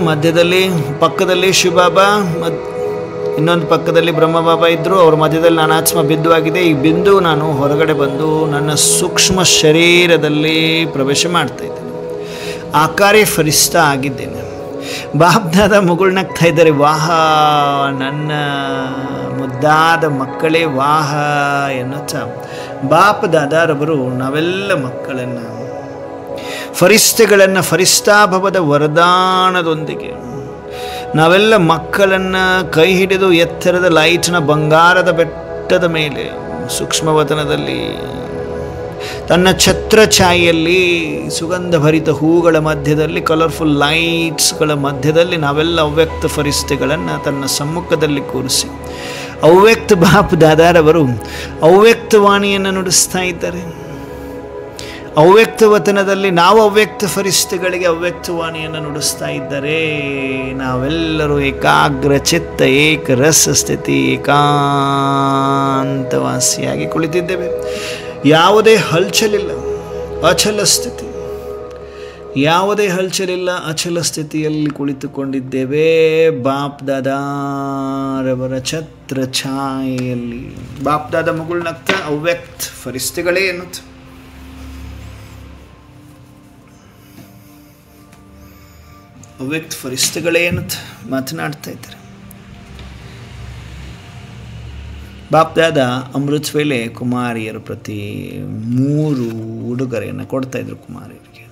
ಮಧ್ಯದಲ್ಲಿ ಪಕ್ಕದಲ್ಲಿ ಶಿವಬಾಬಾ, ಇನ್ನೊಂದು ಪಕ್ಕದಲ್ಲಿ ಬ್ರಹ್ಮ ಬಾಬಾ ಇದ್ದರು. ಅವ್ರ ಮಧ್ಯದಲ್ಲಿ ನಾನು ಆತ್ಮ ಬಿಂದು ಆಗಿದೆ. ಈ ಬಿಂದು ನಾನು ಹೊರಗಡೆ ಬಂದು ನನ್ನ ಸೂಕ್ಷ್ಮ ಶರೀರದಲ್ಲಿ ಪ್ರವೇಶ ಮಾಡ್ತಾ ಇದ್ದೇನೆ, ಆಕಾರೇ ಫರಿಷ್ಠ ಆಗಿದ್ದೇನೆ. ಬಾಪ್ದಾದ ಮಗುಳ್ನಗ್ತಾ ಇದ್ದಾರೆ. ವಾಹ, ನನ್ನ ಮುದ್ದಾದ ಮಕ್ಕಳೇ ವಾಹ ಎನ್ನುತ್ತಾ ಬಾಪ್ ದಾದಾರವರು ನಾವೆಲ್ಲ ಮಕ್ಕಳನ್ನು ಫರಿಷ್ಠೆಗಳನ್ನು ಫರಿಷ್ಠಾಭವದ ವರದಾನದೊಂದಿಗೆ ನಾವೆಲ್ಲ ಮಕ್ಕಳನ್ನು ಕೈ ಹಿಡಿದು ಎತ್ತರದ ಲೈಟ್ನ ಬಂಗಾರದ ಬೆಟ್ಟದ ಮೇಲೆ ಸೂಕ್ಷ್ಮವತನದಲ್ಲಿ ತನ್ನ ಛತ್ರಛಾಯೆಯಲ್ಲಿ ಸುಗಂಧಭರಿತ ಹೂಗಳ ಮಧ್ಯದಲ್ಲಿ ಕಲರ್ಫುಲ್ ಲೈಟ್ಸ್ಗಳ ಮಧ್ಯದಲ್ಲಿ ನಾವೆಲ್ಲ ಅವ್ಯಕ್ತ ಫರಿಷ್ಠೆಗಳನ್ನು ತನ್ನ ಸಮ್ಮುಖದಲ್ಲಿ ಕೂರಿಸಿ ಅವ್ಯಕ್ತ ಬಾಪ್ ದಾದಾರವರು ಅವ್ಯಕ್ತವಾಣಿಯನ್ನು ನುಡಿಸ್ತಾ ಇದ್ದಾರೆ. ಅವ್ಯಕ್ತ ವತನದಲ್ಲಿ ನಾವು ಅವ್ಯಕ್ತ ಫರಿಷ್ಠೆಗಳಿಗೆ ಅವ್ಯಕ್ತವಾಣಿಯನ್ನು ನುಡಿಸ್ತಾ ಇದ್ದಾರೆ. ನಾವೆಲ್ಲರೂ ಏಕಾಗ್ರ ಚಿತ್ತ ಏಕರಸ ಸ್ಥಿತಿ ಏಕಾಂತವಾಸಿಯಾಗಿ ಕುಳಿತಿದ್ದೇವೆ. ಯಾವುದೇ ಹಲ್ಚಲಿಲ್ಲ, ಅಚಲ ಸ್ಥಿತಿ, ಯಾವುದೇ ಹಲ್ಚಲಿಲ್ಲ, ಅಚಲ ಸ್ಥಿತಿಯಲ್ಲಿ ಕುಳಿತುಕೊಂಡಿದ್ದೇವೆ ಬಾಪ್ ದಾದಾರವರ ಛತ್ರ ಛಾಯೆಯಲ್ಲಿ. ಬಾಪ್ ದಾದ ಮಗುಳ್ನಗ್ತಾ ಅವ್ಯಕ್ತ ಫರಿಷ್ಠೆಗಳೇ ಎನ್ನುತ್ತೆ. ಅವ್ಯಕ್ತ ಫರಿಷ್ಠೆಗಳೇ ಎನ್ನುತ್ತೆ ಮಾತನಾಡ್ತಾ ಇದ್ದಾರೆ. ಬಾಪ್ ದಾದ ಅಮೃತ ವೇಳೆ ಕುಮಾರಿಯರ ಪ್ರತಿ 3 ಉಡುಗೊರೆಯನ್ನು ಕೊಡ್ತಾ ಇದ್ರು ಕುಮಾರಿಯರಿಗೆ.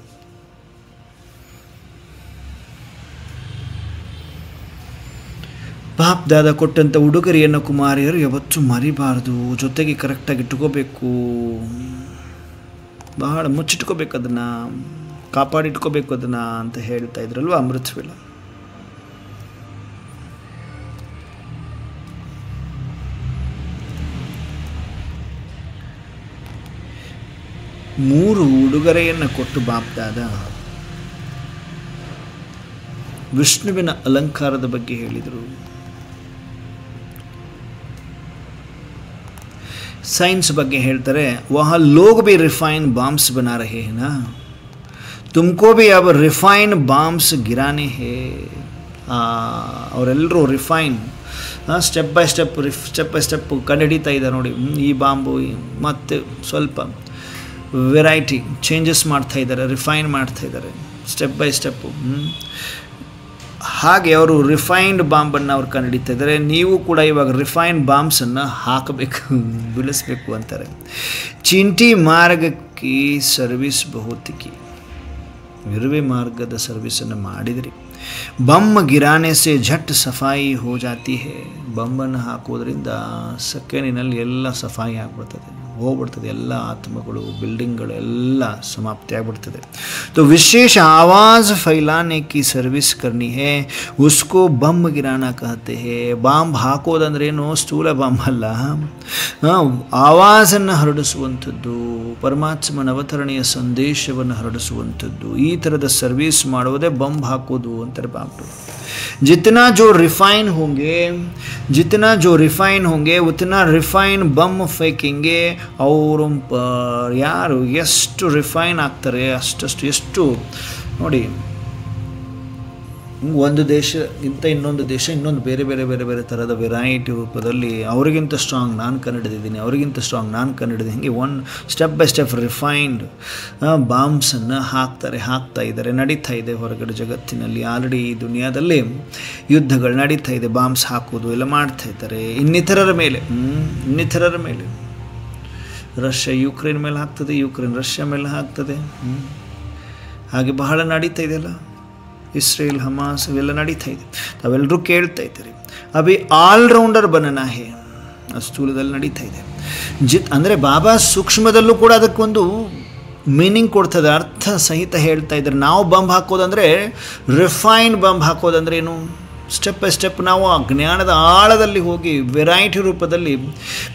ಬಾಪ್ ದಾದ ಕೊಟ್ಟಂಥ ಉಡುಗೊರೆಯನ್ನು ಕುಮಾರಿಯರು ಯಾವತ್ತೂ ಮರಿಬಾರ್ದು, ಜೊತೆಗೆ ಕರೆಕ್ಟಾಗಿ ಇಟ್ಕೋಬೇಕು, ಬಹಳ ಮುಚ್ಚಿಟ್ಕೋಬೇಕು, ಅದನ್ನು ಕಾಪಾಡಿಟ್ಕೋಬೇಕು ಅದನ್ನು ಅಂತ ಹೇಳ್ತಾ ಇದ್ರಲ್ವ ಅಮೃತ ವೇಳೆ. ಮೂರು ಉಡುಗೊರೆಯನ್ನು ಕೊಟ್ಟು ಬಾಪ್ ದಾದ ವಿಷ್ಣುವಿನ ಅಲಂಕಾರದ ಬಗ್ಗೆ ಹೇಳಿದರು. साइंस ಬಗ್ಗೆ ಹೇಳ್ತಾರೆ, वहाँ लोग भी रिफाइन बॉम्ब्स बना रहे हैं ना, तुमको भी अब रिफाइन बॉम्ब्स गिराने हैं. ಅವರೆಲ್ಲರೂ ರಿಫೈನ್ ಸ್ಟೆಪ್ ಬೈ ಸ್ಟೆಪ್ ಕಂಡುಹಿಡಿತಾ ಇದ್ದಾರೆ ನೋಡಿ. ಈ ಬಾಂಬು ಮತ್ತು ಸ್ವಲ್ಪ ವೆರೈಟಿ ಚೇಂಜಸ್ ಮಾಡ್ತಾ ಇದ್ದಾರೆ, ರಿಫೈನ್ ಮಾಡ್ತಾ ಇದ್ದಾರೆ ಸ್ಟೆಪ್ ಬೈ ಸ್ಟೆಪ್ಪು. ಹಾಗೆ ಅವರು ರಿಫೈನ್ಡ್ ಬಾಂಬನ್ನು ಅವ್ರು ಕಂಡುಹಿಡಿತಾ ಇದ್ದಾರೆ. ನೀವು ಕೂಡ ಇವಾಗ ರಿಫೈನ್ಡ್ ಬಾಂಬ್ಸನ್ನು ಹಾಕಬೇಕು, ಬೀಳಿಸ್ಬೇಕು ಅಂತಾರೆ. ಚಿಂಟಿ ಮಾರ್ಗಕ್ಕೆ ಸರ್ವಿಸ್ ಬಹುತಿಕಿ, ಇರುವೆ ಮಾರ್ಗದ ಸರ್ವಿಸನ್ನು ಮಾಡಿದ್ರಿ. बम गिराने से झट सफाई हो जाती है. ಬಂಬನ್ನು ಹಾಕೋದ್ರಿಂದ ಸೆಕೆಂಡಿನಲ್ಲಿ ಎಲ್ಲ ಸಫಾಯಿ ಆಗಿಬಿಡ್ತದೆ, ಹೋಗ್ಬಿಡ್ತದೆ. ಎಲ್ಲ ಆತ್ಮಗಳು, ಬಿಲ್ಡಿಂಗ್ಗಳು ಎಲ್ಲ ಸಮಾಪ್ತಿ ಆಗಿಬಿಡ್ತದೆ. तो विशेष आवाज़ फैलाने की सर्विस करनी है, उसको बम गिराना कहते हैं. ಬಾಂಬ್ ಹಾಕೋದಂದ್ರೇನು ಸ್ಥೂಲ ಬಾಂಬ್ ಅಲ್ಲ, ಆವಾಜನ್ನು ಹರಡಿಸುವಂಥದ್ದು, ಪರಮಾತ್ಮನ ಅವತರಣೆಯ ಸಂದೇಶವನ್ನು ಹರಡಿಸುವಂಥದ್ದು. ಈ ಥರದ ಸರ್ವಿಸ್ ಮಾಡುವುದೇ ಬಂಬ್ ಹಾಕೋದು ಅಂತಾರೆ ಬಾಂಬ್. जितना जो रिफाइन होंगे उतना रिफाइन बम फेंकेंगे और ಯಾರು ಎಷ್ಟು ರಿಫೈನ್ ಆಗ್ತಾರೆ ಅಷ್ಟು ಎಷ್ಟು ನೋಡಿ. ಒಂದು ದೇಶಗಿಂತ ಇನ್ನೊಂದು ದೇಶ ಇನ್ನೊಂದು ಬೇರೆ ಬೇರೆ ಬೇರೆ ಬೇರೆ ಥರದ ವೆರೈಟಿ ರೂಪದಲ್ಲಿ ಅವರಿಗಿಂತ ಸ್ಟ್ರಾಂಗ್ ನಾನು ಕಂಡುಹಿಡಿದಿದ್ದೀನಿ, ಅವರಿಗಿಂತ ಸ್ಟ್ರಾಂಗ್ ನಾನು ಕಂಡುಹಿಡಿದು, ಹೀಗೆ one step by step refined ಬಾಂಬ್ಸನ್ನು ಹಾಕ್ತಾ ಇದ್ದಾರೆ. ನಡೀತಾ ಇದೆ ಹೊರಗಡೆ ಜಗತ್ತಿನಲ್ಲಿ. ಆಲ್ರೆಡಿ ಈ ದುನಿಯಾದಲ್ಲಿ ಯುದ್ಧಗಳು ನಡೀತಾ ಇದೆ. ಬಾಂಬ್ಸ್ ಹಾಕೋದು ಎಲ್ಲ ಮಾಡ್ತಾ ಇದ್ದಾರೆ ಇನ್ನಿತರರ ಮೇಲೆ. ರಷ್ಯಾ ಯುಕ್ರೇನ್ ಮೇಲೆ ಹಾಕ್ತದೆ, ಯುಕ್ರೇನ್ ರಷ್ಯಾ ಮೇಲೆ ಹಾಕ್ತದೆ. ಹಾಗೆ ಬಹಳ ನಡೀತಾ ಇದೆಯಲ್ಲ, ಇಸ್ರೇಲ್ ಹಮಾಸ್ ಇವೆಲ್ಲ ನಡೀತಾ ಇದೆ. ತಾವೆಲ್ಲರೂ ಕೇಳ್ತಾ ಇದ್ದೀರಿ, ಅಭಿ ಆಲ್ರೌಂಡರ್ ಬನನಾ ಹೇ, ಸ್ಥೂಲದಲ್ಲಿ ನಡೀತಾ ಇದೆ. ಅಂದರೆ ಬಾಬಾ ಸೂಕ್ಷ್ಮದಲ್ಲೂ ಕೂಡ ಅದಕ್ಕೊಂದು ಮೀನಿಂಗ್ ಕೊಡ್ತದೆ, ಅರ್ಥ ಸಹಿತ ಹೇಳ್ತಾ ಇದ್ದಾರೆ. ನಾವು ಬಾಂಬ್ ಹಾಕೋದಂದರೆ, ರಿಫೈನ್ ಬಾಂಬ್ ಹಾಕೋದಂದ್ರೆ ಏನು? ಸ್ಟೆಪ್ ಬೈ ಸ್ಟೆಪ್ ನಾವು ಆ ಜ್ಞಾನದ ಆಳದಲ್ಲಿ ಹೋಗಿ ವೆರೈಟಿ ರೂಪದಲ್ಲಿ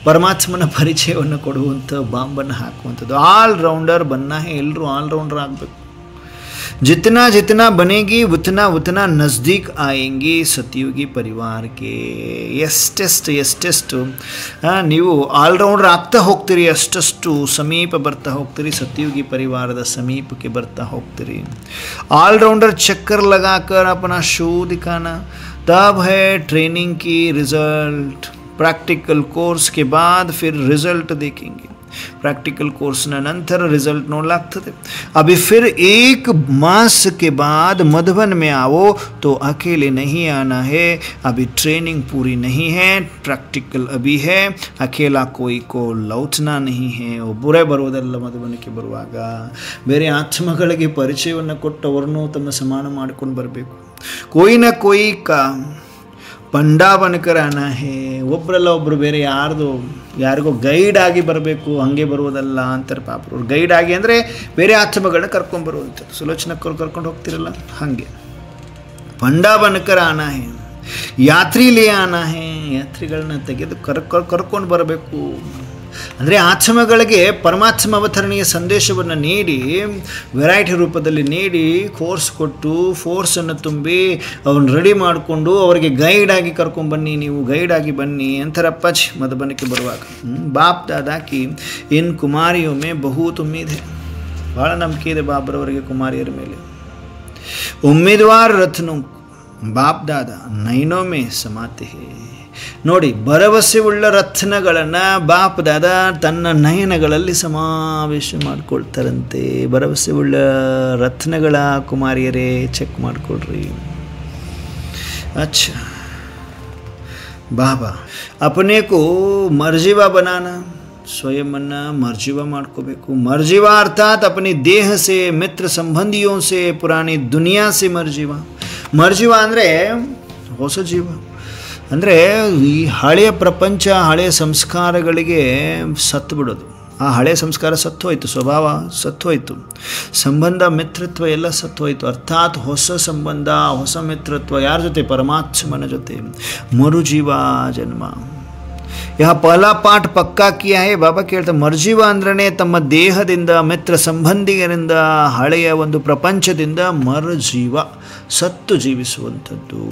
ಪರಮಾತ್ಮನ ಪರಿಚಯವನ್ನು ಕೊಡುವಂಥ ಬಾಂಬನ್ನು ಹಾಕುವಂಥದ್ದು. ಆಲ್ರೌಂಡರ್ ಬನ್ನ ಹೇ, ಎಲ್ಲರೂ ಆಲ್ರೌಂಡರ್ ಆಗಬೇಕು. जितना जितना बनेगी उतना नज़दीक आएंगी सतयुगी परिवार के. ಎಷ್ಟೆಷ್ಟು ನೀವು ಆಲ್ರೌಂಡರ್ ಆಗ್ತಾ ಹೋಗ್ತೀರಿ ಅಷ್ಟು ಸಮೀಪ ಬರ್ತಾ ಹೋಗ್ತೀರಿ, ಸತ್ಯುಗಿ ಪರಿವಾರದ ಸಮೀಪಕ್ಕೆ ಬರ್ತಾ ಹೋಗ್ತೀರಿ. ऑलराउंडर चक्कर लगाकर अपना शो दिखाना, तब है ट्रेनिंग की रिज़ल्ट. प्रैक्टिकल कोर्स के बाद फिर रिज़ल्ट देखेंगे. प्रैक्टिकल कोर्सನ ನಂತರ रिजल्ट ನೋಡಲಾಗ್ತದೆ. अभी फिर एक मास के बाद मधुबन में आओ तो अकेले नहीं आना है. अभी ट्रेनिंग पूरी नहीं है, प्रैक्टिकल अभी है. अकेला कोई को लौटना नहीं है. ಒಬ್ಬರೇ ಬರುವುದಲ್ಲ ಮಧುಬನಕ್ಕೆ ಬರುವಾಗ. ಬೇರೆ ಆತ್ಮಗಳಿಗೆ ಪರಿಚಯವನ್ನು ಕೊಟ್ಟವರನ್ನು ತಮ್ಮ ಸಮಾನ ಮಾಡಿಕೊಂಡು ಬರಬೇಕು. कोई ना कोई का पंडा बनकर आना है. ಒಬ್ಬರಲ್ಲ ಒಬ್ಬರು ಬೇರೆ ಯಾರಿಗೋ ಗೈಡ್ ಆಗಿ ಬರಬೇಕು, ಹಾಗೆ ಬರುವುದಲ್ಲ ಅಂತಾರೆ ಪಾಪರು. ಗೈಡ್ ಆಗಿ ಅಂದರೆ ಬೇರೆ ಆತ್ಮಗಳನ್ನ ಕರ್ಕೊಂಡು ಬರುವಂಥದ್ದು. ಸುಲೋಚನಕ್ಕವ್ರು ಕರ್ಕೊಂಡು ಹೋಗ್ತಿರಲ್ಲ ಹಾಗೆ. पंडा बनकर आना है, ಯಾತ್ರಿ ಲೇ ಆನಾ ಹೇ, ಯಾತ್ರಿಗಳನ್ನ ತೆಗೆದು ಕರ್ಕೊಂಡು ಬರಬೇಕು. ಅಂದರೆ ಆತ್ಮಗಳಿಗೆ ಪರಮಾತ್ಮ ಅವತರಣೆಯ ಸಂದೇಶವನ್ನು ನೀಡಿ, ವೆರೈಟಿ ರೂಪದಲ್ಲಿ ನೀಡಿ, ಕೋರ್ಸ್ ಕೊಟ್ಟು, ಫೋರ್ಸನ್ನು ತುಂಬಿ ಅವನ್ನ ರೆಡಿ ಮಾಡಿಕೊಂಡು ಅವರಿಗೆ ಗೈಡಾಗಿ ಕರ್ಕೊಂಡ್ಬನ್ನಿ, ನೀವು ಗೈಡಾಗಿ ಬನ್ನಿ ಅಂತಾರಪ್ಪಾಜಿ ಮಧುಬನಕ್ಕೆ ಬರುವಾಗ. ಬಾಪ್ ದಾದಾಕಿ ಇನ್ ಕುಮಾರಿಯೋ ಮೇ ಬಹುತ್ ಉಮ್ಮೀದ್ ಹೈ. ಭಾಳ ನಂಬಿಕೆ ಇದೆ ಬಾಬ್ರವರಿಗೆ ಕುಮಾರಿಯರ ಮೇಲೆ. ಉಮ್ಮೇದ್ವಾರ್ ರತ್ನೋ ಬಾಪ್ ದಾದಾ ನೈನೋ ಮೇ ಸಮಾತೆ ಹೇ. ನೋಡಿ, ಭರವಸೆ ಉಳ್ಳ ರತ್ನಗಳನ್ನು ಬಾಪ್ ದಾದ ತನ್ನ ನಯನಗಳಲ್ಲಿ ಸಮಾವೇಶ ಮಾಡಿಕೊಳ್ತಾರಂತೆ. ಭರವಸೆ ಉಳ್ಳ ರತ್ನಗಳ ಕುಮಾರಿಯರೇ ಚೆಕ್ ಮಾಡಿಕೊಡ್ರಿ. अच्छा ಬಾಬಾ अपने को मर्जीवा बनाना, ಸ್ವಯಂವನ್ನು ಮರ್ಜಿವಾ ಮಾಡ್ಕೋಬೇಕು. ಮರ್ಜಿವಾ ಅರ್ಥಾತ್ अपनी देह से, मित्र संबंधियों से, पुरानी दुनिया से मर्जिवा. ಮರ್ಜಿವಾ ಅಂದರೆ ಹೊಸ ಜೀವ. ಅಂದರೆ ಈ ಹಳೆಯ ಪ್ರಪಂಚ, ಹಳೆಯ ಸಂಸ್ಕಾರಗಳಿಗೆ ಸತ್ತು ಬಿಡೋದು. ಆ ಹಳೆಯ ಸಂಸ್ಕಾರ ಸತ್ತೋಯ್ತು, ಸ್ವಭಾವ ಸತ್ತೋಯ್ತು, ಸಂಬಂಧ ಮಿತ್ರತ್ವ ಎಲ್ಲ ಸತ್ತೋಯ್ತು. ಅರ್ಥಾತ್ ಹೊಸ ಸಂಬಂಧ, ಹೊಸ ಮಿತ್ರತ್ವ ಯಾರ ಜೊತೆ? ಪರಮಾತ್ಮನ ಜೊತೆ. ಮರುಜೀವ ಜನ್ಮ. ಯಹ ಪಹಲಾ ಪಾಠ ಪಕ್ಕಾ ಕಿಯಾ ಹೇ. ಬಾಬಾ ಕೇಳ್ತಾರೆ, ಮರ್ಜೀವ ಅಂದ್ರೆ ತಮ್ಮ ದೇಹದಿಂದ, ಮಿತ್ರ ಸಂಬಂಧಿಗರಿಂದ, ಹಳೆಯ ಒಂದು ಪ್ರಪಂಚದಿಂದ ಮರುಜೀವ, ಸತ್ತು ಜೀವಿಸುವಂಥದ್ದು.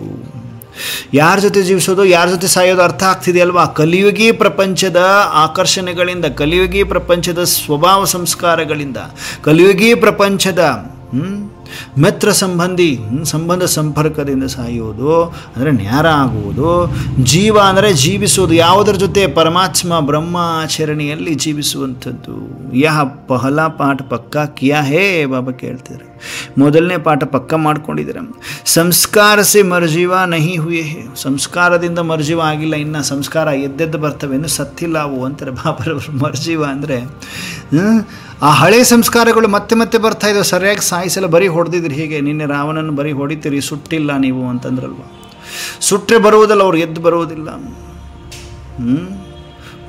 ಯಾರ ಜೊತೆ ಜೀವಿಸೋದು, ಯಾರ ಜೊತೆ ಸಾಯೋದು ಅರ್ಥ ಆಗ್ತಿದೆಯಲ್ವಾ? ಕಲಿಯುಗಿ ಪ್ರಪಂಚದ ಆಕರ್ಷಣೆಗಳಿಂದ, ಕಲಿಯುಗಿ ಪ್ರಪಂಚದ ಸ್ವಭಾವ ಸಂಸ್ಕಾರಗಳಿಂದ, ಕಲಿಯುಗಿ ಪ್ರಪಂಚದ ಮಿತ್ರ ಸಂಬಂಧ ಸಂಪರ್ಕದಿಂದ ಸಾಯೋದು ಅಂದರೆ ನ್ಯಾರ ಆಗುವುದು. ಜೀವ ಅಂದರೆ ಜೀವಿಸೋದು. ಯಾವುದರ ಜೊತೆ? ಪರಮಾತ್ಮ ಬ್ರಹ್ಮಾಚರಣೆಯಲ್ಲಿ ಜೀವಿಸುವಂಥದ್ದು. ಯಹ ಪಹಲಾ ಪಾಠ ಪಕ್ಕಾ ಕಿಯಾ ಹೇ. ಬಾಬಾ ಕೇಳ್ತಾರೆ, ಮೊದಲನೇ ಪಾಠ ಪಕ್ಕ ಮಾಡ್ಕೊಂಡಿದ್ದೀರ. ಸಂಸ್ಕಾರ ಸೆ ಮರ್ಜೀವ ನಹಿ ಹುಯೇ ಹೇ, ಸಂಸ್ಕಾರದಿಂದ ಮರ್ಜೀವ ಆಗಿಲ್ಲ, ಇನ್ನು ಸಂಸ್ಕಾರ ಎದ್ದೆದ್ದು ಬರ್ತವೆ, ಇನ್ನು ಸತ್ತಿಲ್ಲ ಅವು ಅಂತಾರೆ ಬಾಬರವರು. ಮರ್ಜೀವ ಅಂದರೆ ಆ ಹಳೆ ಸಂಸ್ಕಾರಗಳು ಮತ್ತೆ ಮತ್ತೆ ಬರ್ತಾ ಇದ್ದಾವೆ. ಸರಿಯಾಗಿ ಸಾಯಿಸಲ್ಲ, ಬರೀ ಹೊಡೆದಿದ್ರಿ. ಹೀಗೆ ನಿನ್ನೆ ರಾವಣನ್ನು ಬರೀ ಹೊಡಿತೀರಿ, ಸುಟ್ಟಿಲ್ಲ ನೀವು ಅಂತಂದ್ರಲ್ವ. ಸುಟ್ಟರೆ ಬರುವುದಲ್ಲ, ಅವ್ರು ಎದ್ದು ಬರುವುದಿಲ್ಲ.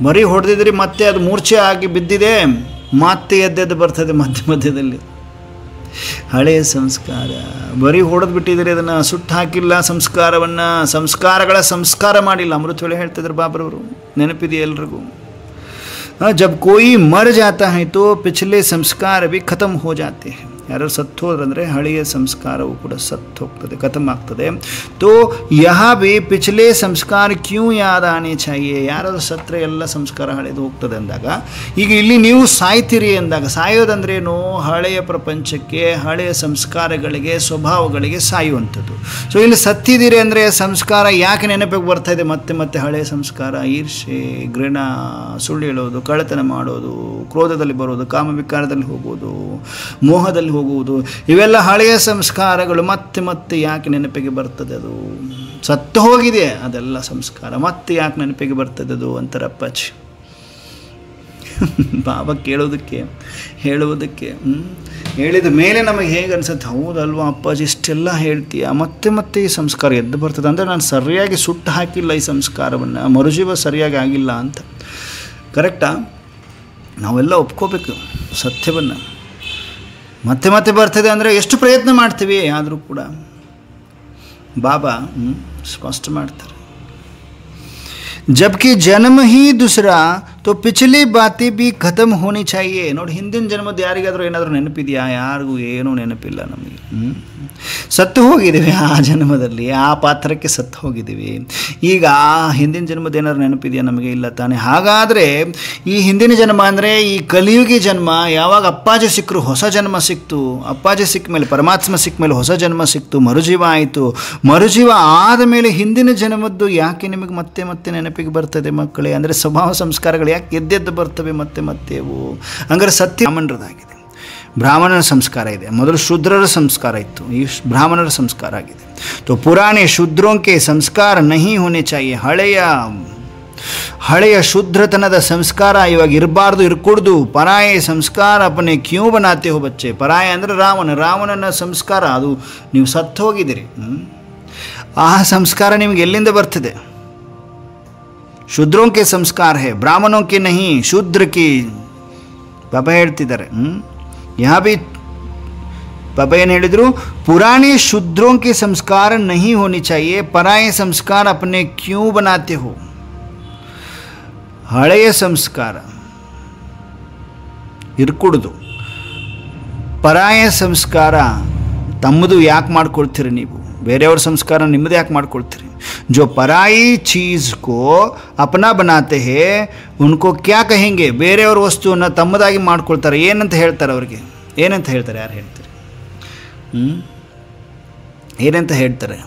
ಬರೀ ಹೊಡೆದಿದ್ರಿ, ಮತ್ತೆ ಅದು ಮೂರ್ಛೆ ಆಗಿ ಬಿದ್ದಿದೆ, ಮತ್ತೆ ಎದ್ದೆದ್ದು ಬರ್ತದೆ ಮಧ್ಯದಲ್ಲಿ. ಹಳೆಯ ಸಂಸ್ಕಾರ ಬರೀ ಹೊಡೆದು ಬಿಟ್ಟಿದ್ದೀರಿ, ಅದನ್ನು ಸುಟ್ಟು ಹಾಕಿಲ್ಲ ಸಂಸ್ಕಾರವನ್ನು. ಸಂಸ್ಕಾರಗಳ ಸಂಸ್ಕಾರ ಮಾಡಿಲ್ಲ. ಅಮೃತವೇಳೆ ಹೇಳ್ತಿದ್ರು ಬಾಬರವರು, ನೆನಪಿದೆಯಾ ಎಲ್ರಿಗೂ? जब कोई मर जाता है तो पिछले संस्कार भी खत्म हो जाते हैं. ಯಾರು ಸತ್ತು ಹೋದ್ರಂದರೆ ಹಳೆಯ ಸಂಸ್ಕಾರವು ಕೂಡ ಸತ್ತು ಹೋಗ್ತದೆ, ಖತಮ್ ಆಗ್ತದೆ. ತೋ ಯಹಾ ಭಿ ಪಿछले ಸಂಸ್ಕಾರ ಕ್ಯೂ ಯಾದ್ ಆನೆ ಚಾಹಿಯೇ. ಯಾರಾದರೂ ಸತ್ತರೆ ಎಲ್ಲ ಸಂಸ್ಕಾರ ಹಳೆದು ಹೋಗ್ತದೆ ಅಂದಾಗ, ಈಗ ಇಲ್ಲಿ ನೀವು ಸಾಯ್ತೀರಿ ಅಂದಾಗ, ಸಾಯೋದಂದ್ರೇನು? ಹಳೆಯ ಪ್ರಪಂಚಕ್ಕೆ, ಹಳೆಯ ಸಂಸ್ಕಾರಗಳಿಗೆ, ಸ್ವಭಾವಗಳಿಗೆ ಸಾಯುವಂಥದ್ದು. ಸೊ ಇಲ್ಲಿ ಸತ್ತಿದ್ದೀರಿ ಅಂದರೆ ಸಂಸ್ಕಾರ ಯಾಕೆ ನೆನಪಿಗೆ ಬರ್ತಾ ಇದೆ? ಮತ್ತೆ ಮತ್ತೆ ಹಳೆಯ ಸಂಸ್ಕಾರ, ಈರ್ಷೆ, ಘೃಣ, ಸುಳ್ಳು ಹೇಳೋದು, ಕಳ್ಳತನ ಮಾಡೋದು, ಕ್ರೋಧದಲ್ಲಿ ಬರೋದು, ಕಾಮವಿಕಾರದಲ್ಲಿ ಹೋಗೋದು, ಮೋಹದಲ್ಲಿ ಹೋಗುವುದು, ಇವೆಲ್ಲ ಹಳೆಯ ಸಂಸ್ಕಾರಗಳು ಮತ್ತೆ ಮತ್ತೆ ಯಾಕೆ ನೆನಪಿಗೆ ಬರ್ತದೆ? ಅದು ಸತ್ತು ಹೋಗಿದೆ, ಅದೆಲ್ಲ ಸಂಸ್ಕಾರ ಮತ್ತೆ ಯಾಕೆ ನೆನಪಿಗೆ ಬರ್ತದೆ ಅದು ಅಂತಾರೆ ಅಪ್ಪಾಜಿ. ಬಾಬಾ ಕೇಳೋದಕ್ಕೆ, ಹೇಳುವುದಕ್ಕೆ, ಹೇಳಿದ ಮೇಲೆ ನಮಗೆ ಹೇಗೆ ಅನಿಸುತ್ತೆ, ಹೌದಲ್ವಾ ಅಪ್ಪಾಜಿ ಇಷ್ಟೆಲ್ಲ ಹೇಳ್ತೀಯ, ಮತ್ತೆ ಮತ್ತೆ ಈ ಸಂಸ್ಕಾರ ಎದ್ದು ಬರ್ತದೆ. ಅಂದರೆ ನಾನು ಸರಿಯಾಗಿ ಸುಟ್ಟು ಹಾಕಿಲ್ಲ ಈ ಸಂಸ್ಕಾರವನ್ನು, ಮರುಜೀವ ಸರಿಯಾಗಿ ಆಗಿಲ್ಲ ಅಂತ. ಕರೆಕ್ಟಾ? ನಾವೆಲ್ಲ ಒಪ್ಕೋಬೇಕು ಸತ್ಯವನ್ನು. ಮತ್ತೆ ಮತ್ತೆ ಬರ್ತದೆ ಅಂದರೆ ಎಷ್ಟು ಪ್ರಯತ್ನ ಮಾಡ್ತೀವಿ, ಆದರೂ ಕೂಡ ಬಾಬಾ ಸ್ಪಷ್ಟ ಮಾಡ್ತಾರೆ. ಜಬ್ಕಿ ಜನ್ಮ ಹಿ दूसरा तो पिछली बातें भी खत्म होनी चाहिए. ನೋಡಿ, ಹಿಂದಿನ ಜನ್ಮದ ಯಾರಿಗಾದರೂ ಏನಾದರೂ ನೆನಪಿದೆಯಾ? ಯಾರಿಗೂ ಏನೂ ನೆನಪಿಲ್ಲ ನಮಗೆ. ಸತ್ತು ಹೋಗಿದ್ದೀವಿ ಆ ಜನ್ಮದಲ್ಲಿ, ಆ ಪಾತ್ರಕ್ಕೆ ಸತ್ತು ಹೋಗಿದ್ದೀವಿ. ಈಗ ಆ ಹಿಂದಿನ ಜನ್ಮದ ಏನಾದರೂ ನೆನಪಿದೆಯಾ? ನಮಗೆ ಇಲ್ಲ ತಾನೆ. ಹಾಗಾದರೆ ಈ ಹಿಂದಿನ ಜನ್ಮ ಅಂದರೆ ಈ ಕಲಿಯುಗಿ ಜನ್ಮ. ಯಾವಾಗ ಅಪ್ಪಾಜಿ ಸಿಕ್ಕರು ಹೊಸ ಜನ್ಮ ಸಿಕ್ತು, ಅಪ್ಪಾಜಿ ಸಿಕ್ಕ ಮೇಲೆ, ಪರಮಾತ್ಮ ಸಿಕ್ಕ ಮೇಲೆ ಹೊಸ ಜನ್ಮ ಸಿಕ್ತು, ಮರುಜೀವ ಆಯಿತು. ಮರುಜೀವ ಆದ ಮೇಲೆ ಹಿಂದಿನ ಜನ್ಮದ್ದು ಯಾಕೆ ನಿಮಗೆ ಮತ್ತೆ ಮತ್ತೆ ನೆನಪಿಗೆ ಬರ್ತದೆ ಮಕ್ಕಳೇ? ಅಂದರೆ ಸ್ವಭಾವ ಸಂಸ್ಕಾರಗಳು ಯಾಕೆ ಎದ್ದೆದ್ದು ಬರ್ತವೆ ಮತ್ತೆ ಮತ್ತೆ ಅವು? ಹಂಗಾರೆ ಸತ್ಯ ಬ್ರಾಹ್ಮಣರದಾಗಿದೆ, ಬ್ರಾಹ್ಮಣರ ಸಂಸ್ಕಾರ ಇದೆ. ಮೊದಲು ಶೂದ್ರರ ಸಂಸ್ಕಾರ ಇತ್ತು, ಈ ಬ್ರಾಹ್ಮಣರ ಸಂಸ್ಕಾರ ಆಗಿದೆ. तो पुराने शूद्रों के संस्कार नहीं होने चाहिए. ಹಳೆಯ ಶೂದ್ರತನದ ಸಂಸ್ಕಾರ ಇವಾಗ ಇರಬಾರ್ದು, ಇರ್ಕೂಡ್ದು. ಪರಾಯ ಸಂಸ್ಕಾರ ಅಪನೆ ಕ್ಯೂ ಬನಾತೆ ಹೋ ಬಚ್ಚೆ. ಪರಾಯ ಅಂದರೆ ರಾವಣನ ಸಂಸ್ಕಾರ, ಅದು ನೀವು ಸತ್ತು ಹೋಗಿದ್ದೀರಿ. ಆ ಸಂಸ್ಕಾರ ನಿಮಗೆ ಎಲ್ಲಿಂದ ಬರ್ತದೆ? ಶೂದ್ರೋं के संस्कार है, ब्राह्मणों के नहीं, शूद्र की. ಪಾಪ ಹೇಳ್ತಿದ್ದಾರೆ. यहाँ भी ಪಾಪ ಏನು ಹೇಳಿದರು? पुराने शूद्रों के संस्कार नहीं होनी चाहिए, पराये संस्कार अपने क्यों बनाते हो. ಹಳೆಯ ಸಂಸ್ಕಾರ ಇರ್ಕೂಡ್ದು, ಪರಾಯ ಸಂಸ್ಕಾರ ತಮ್ಮದು ಯಾಕೆ ಮಾಡ್ಕೊಳ್ತೀರಿ ನೀವು? ಬೇರೆಯವ್ರ ಸಂಸ್ಕಾರ ನಿಮ್ಮದು ಯಾಕೆ ಮಾಡ್ಕೊಳ್ತೀರಿ? जो पराई चीज़ को अपना बनाते हैं उनको क्या कहेंगे? ಬೇರೆಯವ್ರ ವಸ್ತುವನ್ನು ತಮ್ಮದಾಗಿ ಮಾಡ್ಕೊಳ್ತಾರೆ. ಏನಂತ ಹೇಳ್ತಾರೆ ಅವ್ರಿಗೆ? ಏನಂತ ಹೇಳ್ತಾರೆ? ಯಾರು ಹೇಳ್ತಾರೆ? ಏನಂತ ಹೇಳ್ತಾರೆ?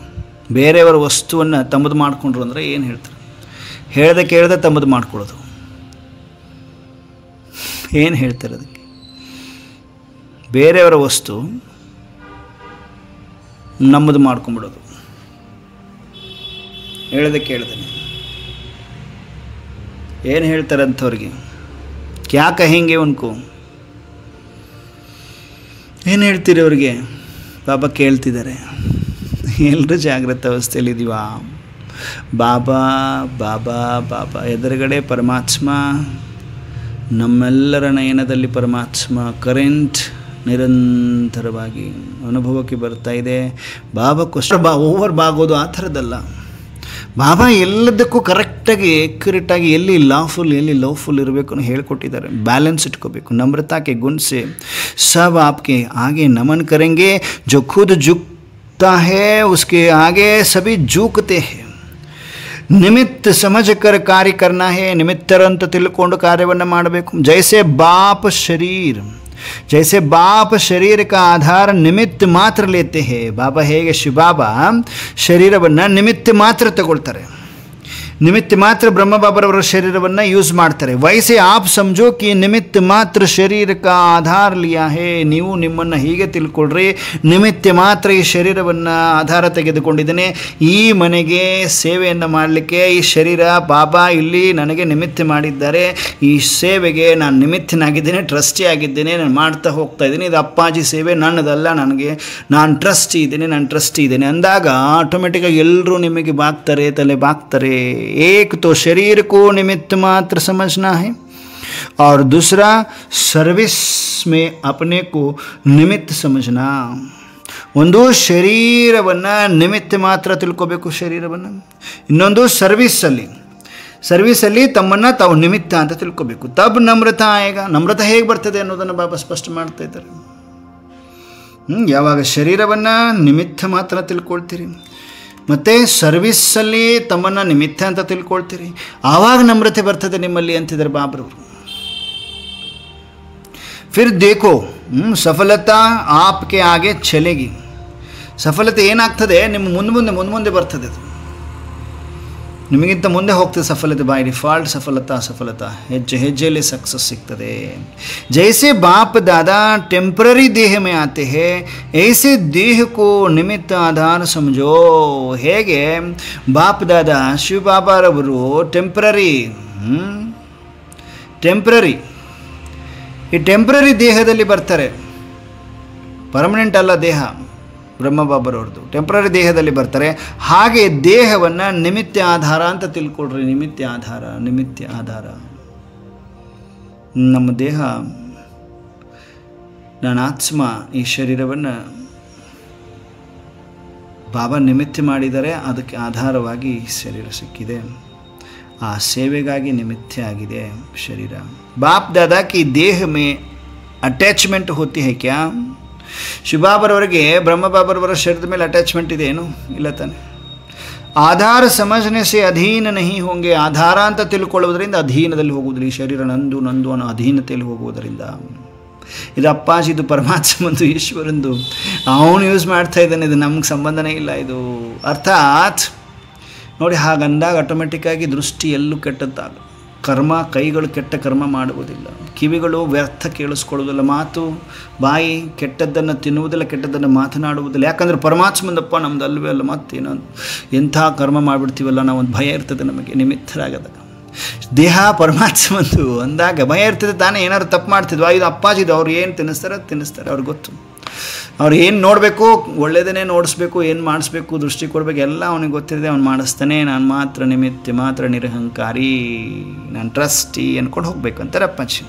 ಬೇರೆಯವರ ವಸ್ತುವನ್ನು ತಮ್ಮದು ಮಾಡಿಕೊಂಡ್ರು ಅಂದರೆ ಏನು ಹೇಳ್ತಾರೆ? ಹೇಳ್ದೆ ಕೇಳ್ದೆ ತಮ್ಮದು ಮಾಡ್ಕೊಳ್ಳೋದು. ಏನು ಹೇಳ್ತಾರೆ ಅದಕ್ಕೆ? ಬೇರೆಯವರ ವಸ್ತು ನಮ್ಮದು ಮಾಡ್ಕೊಂಬಿಡೋದು. ಹೇಳ್ದೆ ಕೇಳ್ದೆ ಏನು ಹೇಳ್ತಾರೆ ಅಂಥವ್ರಿಗೆ? ಕ್ಯಾ ಕಹೆಂಗೆ ಉನ್ಕೋ? ಏನು ಹೇಳ್ತೀರಿ ಅವ್ರಿಗೆ? ಬಾಬಾ ಕೇಳ್ತಿದ್ದಾರೆ. ಎಲ್ಲರೂ ಜಾಗೃತ ಅವಸ್ಥೆಯಲ್ಲಿದ್ದೀವ. ಬಾಬಾ ಬಾಬಾ ಬಾಬಾ ಎದುರುಗಡೆ ಪರಮಾತ್ಮ, ನಮ್ಮೆಲ್ಲರ ನಯನದಲ್ಲಿ ಪರಮಾತ್ಮ ಕರೆಂಟ್ ನಿರಂತರವಾಗಿ ಅನುಭವಕ್ಕೆ ಬರ್ತಾ ಇದೆ. ಬಾಬಾಕ್ಕೋಸ್ಕರ ಓವರ್ ಬಾಗೋದು ಆ ಥರದ್ದಲ್ಲ. ಬಾಬಾ ಎಲ್ಲದಕ್ಕೂ ಕರೆಕ್ಟಾಗಿ ಎಕ್ಯುರೇಟಾಗಿ ಎಲ್ಲಿ ಲಾಫುಲ್ ಎಲ್ಲಿ ಲವ್ಫುಲ್ ಇರಬೇಕು ಅಂತ ಹೇಳ್ಕೊಟ್ಟಿದ್ದಾರೆ. ಬ್ಯಾಲೆನ್ಸ್ ಇಟ್ಕೋಬೇಕು. ನಮ್ರತಾಕ್ಕೆ ಗುಣಸೆ ಸಬ್ ಆಪ್ಗೆ ಆगे नमन करेंगे. जो खुद झुकता है उसके आगे सभी झुकते हैं. ನಿಮಿತ್ತ ಸಮಜಕರ ಕಾರ್ಯ करना है. ನಿಮಿತ್ತರಂತ ತಿಳ್ಕೊಂಡು ಕಾರ್ಯವನ್ನು ಮಾಡಬೇಕು. ಜೈಸೆ ಬಾಪ್ ಶರೀರ್, जैसे बाप शरीर का आधार निमित्त मात्र लेते हैं. ಬಾಬಾ ಹೇಗೆ ಶಿವಬಾಬಾ ಶರೀರವನ್ನು ನಿಮಿತ್ತ ಮಾತ್ರ ತಗೊಳ್ತಾರೆ. निमित्त मात्र ब्रह्म बाबरवर शरीरವನ್ನು ಯೂಸ್ ಮಾಡ್ತಾರೆ. वैसे आप समझो कि निमित्त मात्र शरीर का आधार लिया है. ನೀವು ನಿಮ್ಮನ್ನು ಹೀಗೆ ತಿಳ್ಕೊಳ್ರಿ, ನಿಮಿತ್ತ ಮಾತ್ರ ಈ ಶರೀರವನ್ನು ಆಧಾರ ತೆಗೆದುಕೊಂಡಿದ್ದೇನೆ. ಈ ಮನೆಗೆ ಸೇವೆಯನ್ನು ಮಾಡಲಿಕ್ಕೆ ಈ ಶರೀರ ಬಾಬಾ ಇಲ್ಲಿ ನನಗೆ ನಿಮಿತ್ತ ಮಾಡಿದ್ದಾರೆ. ಈ ಸೇವೆಗೆ ನಾನು ನಿಮಿತ್ತನಾಗಿದ್ದೇನೆ, ಟ್ರಸ್ಟಿ ಆಗಿದ್ದೇನೆ, ನಾನು ಮಾಡ್ತಾ ಹೋಗ್ತಾ ಇದ್ದೀನಿ. ಇದು ಅಪ್ಪಾಜಿ ಸೇವೆ, ನನ್ನದಲ್ಲ, ನಾನು ಟ್ರಸ್ಟಿ ಇದ್ದೇನೆ ಅಂದಾಗ ಆಟೋಮೆಟಿಕ್ಕಾಗಿ ಎಲ್ಲರೂ ನಿಮಗೆ ಬಾಗ್ತಾರೆ, ತಲೆ ಬಾಗ್ತಾರೆ. एक तो शरीर को निमित्त मात्र समझना है और दूसरा सर्विस में अपने को निमित्त समझना. ಒಂದು ಶರೀರವನ್ನು ನಿಮಿತ್ತ ಮಾತ್ರ ತಿಳ್ಕೋಬೇಕು ಶರೀರವನ್ನು, ಇನ್ನೊಂದು ಸರ್ವಿಸಲ್ಲಿ ತಮ್ಮನ್ನು ತಾವು ನಿಮಿತ್ತ ಅಂತ ತಿಳ್ಕೋಬೇಕು. ತಬ್ ನಮ್ರತ ಆಯೇಗ. ನಮ್ರತ ಹೇಗೆ ಬರ್ತದೆ ಅನ್ನೋದನ್ನು ಬಾಬಾ ಸ್ಪಷ್ಟ ಮಾಡ್ತಾ ಇದ್ದಾರೆ. ಯಾವಾಗ ಶರೀರವನ್ನು ನಿಮಿತ್ತ ಮಾತ್ರ ತಿಳ್ಕೊಳ್ತೀರಿ ಮತ್ತು ಸರ್ವಿಸಲ್ಲಿ ತಮ್ಮನ್ನು ನಿಮಿತ್ತ ಅಂತ ತಿಳ್ಕೊಳ್ತೀರಿ, ಆವಾಗ ನಮ್ರತೆ ಬರ್ತದೆ ನಿಮ್ಮಲ್ಲಿ ಅಂತಿದ್ದಾರೆ ಬಾಬ್ರವರು. ಫಿರ್ ದೇಖೋ ಸಫಲತಾ ಆಪ್ಗೆ ಆಗೆ ಚಲೇಗಿ. ಸಫಲತೆ ಏನಾಗ್ತದೆ, ನಿಮ್ಮ ಮುಂದೆ ಬರ್ತದೆ. ಅದು ನಿಮಗಿಂತ ಮುಂದೆ ಹೋಗ್ತದೆ ಸಫಲತೆ. ಬೈ ಡಿಫಾಲ್ಟ್ ಸಫಲತಾ ಹೆಜ್ಜೆಯಲ್ಲಿ ಸಕ್ಸಸ್ ಸಿಗ್ತದೆ. ಜೈಸೆ ಬಾಪ್ ದಾದಾ ಟೆಂಪ್ರರಿ ದೇಹ ಮೇ ಆತೆ ಹೇ ಐಸೆ ದೇಹಕ್ಕೂ ನಿಮಿತ್ತ ಆಧಾರ ಸಮಜೋ. ಹೇಗೆ ಬಾಪ್ ದಾದಾ ಶಿವ ಬಾಬಾರವರು ಟೆಂಪ್ರರಿ ಈ ಟೆಂಪ್ರರಿ ದೇಹದಲ್ಲಿ ಬರ್ತಾರೆ. ಪರ್ಮನೆಂಟ್ ಅಲ್ಲ ದೇಹ, ಬ್ರಹ್ಮಬಾಬರವ್ರದ್ದು ಟೆಂಪ್ರರಿ ದೇಹದಲ್ಲಿ ಬರ್ತಾರೆ. ಹಾಗೆ ದೇಹವನ್ನು ನಿಮಿತ್ತ ಆಧಾರ ಅಂತ ತಿಳ್ಕೊಳ್ರಿ. ನಿಮಿತ್ತ ಆಧಾರ ನಮ್ಮ ದೇಹ, ನನ್ನ ಆತ್ಮ, ಈ ಶರೀರವನ್ನು ಬಾಬಾ ನಿಮಿತ್ತ ಮಾಡಿದರೆ, ಅದಕ್ಕೆ ಆಧಾರವಾಗಿ ಈ ಶರೀರ ಸಿಕ್ಕಿದೆ. ಆ ಸೇವೆಗಾಗಿ ನಿಮಿತ್ತ ಆಗಿದೆ ಶರೀರ. ಬಾಪ್ ದಾದಾ ಕಿ ದೇಹ ಮೇ ಅಟ್ಯಾಚ್ಮೆಂಟ್ ಹೋತಿ ಹೈ ಕ್ಯಾ? ಶಿವಬಾಬರವರಿಗೆ ಬ್ರಹ್ಮಬಾಬರವರ ಶರೀರದ ಮೇಲೆ ಅಟ್ಯಾಚ್ಮೆಂಟ್ ಇದೆ ಏನು? ಇಲ್ಲ ತಾನೆ. ಆಧಾರ ಸಮझने से ಅಧೀನ नहीं होंगे. ಆಧಾರ ಅಂತ ತಿಳ್ಕೊಳ್ಳೋದ್ರಿಂದ ಅಧೀನದಲ್ಲಿ ಹೋಗುವುದಿಲ್ಲ. ಈ ಶರೀರ ನಂದು ಅನ್ನೋ ಅಧೀನತೆಯಲ್ಲಿ ಹೋಗುವುದರಿಂದ. ಇದು ಅಪ್ಪಾಜಿದು, ಪರಮಾತ್ಮಂದು, ಈಶ್ವರಂದು. ಅವನು ಯೂಸ್ ಮಾಡ್ತಾ ಇದ್ದಾನೆ, ಇದು ನಮ್ಗೆ ಸಂಬಂಧನೇ ಇಲ್ಲ. ಇದು ಅರ್ಥಾತ್ ನೋಡಿ, ಹಾಗಂದಾಗ ಆಟೋಮೆಟಿಕ್ಕಾಗಿ ದೃಷ್ಟಿ ಎಲ್ಲೂ ಕೆಟ್ಟದ್ದಾಗ, ಕರ್ಮ, ಕೈಗಳು ಕೆಟ್ಟ ಕರ್ಮ ಮಾಡುವುದಿಲ್ಲ, ಕಿವಿಗಳು ವ್ಯರ್ಥ ಕೇಳಿಸ್ಕೊಳ್ಳೋದಿಲ್ಲ, ಮಾತು ಬಾಯಿ ಕೆಟ್ಟದ್ದನ್ನು ತಿನ್ನುವುದಿಲ್ಲ, ಕೆಟ್ಟದ್ದನ್ನು ಮಾತನಾಡುವುದಿಲ್ಲ. ಯಾಕಂದರೆ ಪರಮಾತ್ಮಂದಪ್ಪ, ನಮ್ದು ಅಲ್ವೇ ಅಲ್ಲ, ಮತ್ತೇನೋ ಎಂಥ ಕರ್ಮ ಮಾಡಿಬಿಡ್ತೀವಲ್ಲ ನಾವು, ಒಂದು ಭಯ ಇರ್ತದೆ ನಮಗೆ ನಿಮಿತ್ತರಾಗದಾಗ. ದೇಹ ಪರಮಾತ್ಮಂದು ಅಂದಾಗ ಭಯ ಇರ್ತದೆ ತಾನೇ. ಏನಾದ್ರು ತಪ್ಪು ಮಾಡ್ತಿದ್ವಾ, ಇದು ಅಪ್ಪಾಜಿದು, ಅವ್ರು ಏನು ತಿನ್ನಿಸ್ತಾರೆ ಅವ್ರಿಗೆ ಗೊತ್ತು. ಅವ್ರು ಏನು ನೋಡಬೇಕು, ಒಳ್ಳೆಯದನ್ನೇ ನೋಡಿಸ್ಬೇಕು, ಏನು ಮಾಡಿಸ್ಬೇಕು, ದೃಷ್ಟಿ ಕೊಡಬೇಕು, ಎಲ್ಲ ಅವನಿಗೆ ಗೊತ್ತಿದೆ. ಅವ್ನು ಮಾಡಿಸ್ತಾನೆ. ನಾನು ಮಾತ್ರ ನಿಮಿತ್ತ, ಮಾತ್ರ ನಿರಹಂಕಾರಿ, ನಾನು ಟ್ರಸ್ಟಿ ಅಂದ್ಕೊಂಡು ಹೋಗಬೇಕು ಅಂತಾರೆ ಅಪ್ಪಾಜಿ.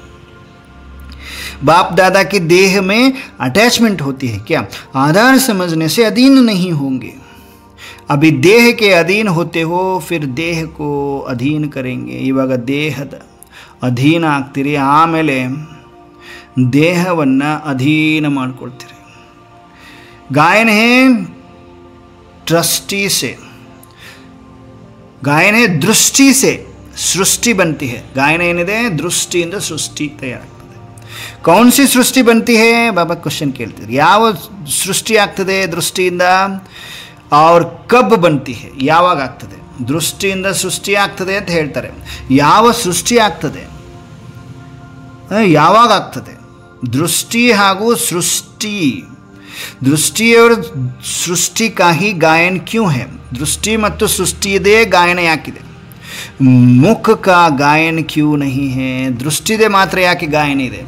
बाप दादा के देह में अटैचमेंट होती है क्या? आधार समझने से अधीन नहीं होंगे. अभी देह के अधीन होते हो, फिर देह को अधीन करेंगे. ಇವಾಗ ದೇಹದ ಅಧೀನ ಆಗ್ತೀರಿ, ಆಮೇಲೆ ದೇಹವನ್ನು ಅಧೀನ ಮಾಡ್ಕೊಳ್ತೀರಿ. गायन है ट्रस्टी से, गायन है दृष्टि से सृष्टि बनती है. गायन ಏನಿದೆ, ದೃಷ್ಟಿಯಿಂದ ಸೃಷ್ಟಿ ತಯಾರಾಗ್ತದೆ. कौन सी सृष्टि बनती है? बाबा क्वेश्चन ಕೇಳ್ತಿದ್ರು. ಯಾವ ಸೃಷ್ಟಿ ಆಗ್ತದೆ ದೃಷ್ಟಿಯಿಂದ? और कब बनती है? ಯಾವಾಗ ಆಗ್ತದೆ? ದೃಷ್ಟಿಯಿಂದ ಸೃಷ್ಟಿ ಆಗ್ತದೆ ಅಂತ ಹೇಳ್ತಾರೆ. ಯಾವ ಸೃಷ್ಟಿ ಆಗ್ತದೆ, ಯಾವಾಗ ಆಗ್ತದೆ? ದೃಷ್ಟಿ ಹಾಗೂ ಸೃಷ್ಟಿ. दृष्टि और सृष्टि का ही गायन क्यों है? दृष्टि ಮತ್ತು ಸೃಷ್ಟಿಯದೇ ಗಾಯನ ಯಾಕಿದೆ? मुख का गायन क्यों नहीं है? ದೃಷ್ಟಿದೆ ಮಾತ್ರ ಯಾಕೆ ಗಾಯನ ಇದೆ?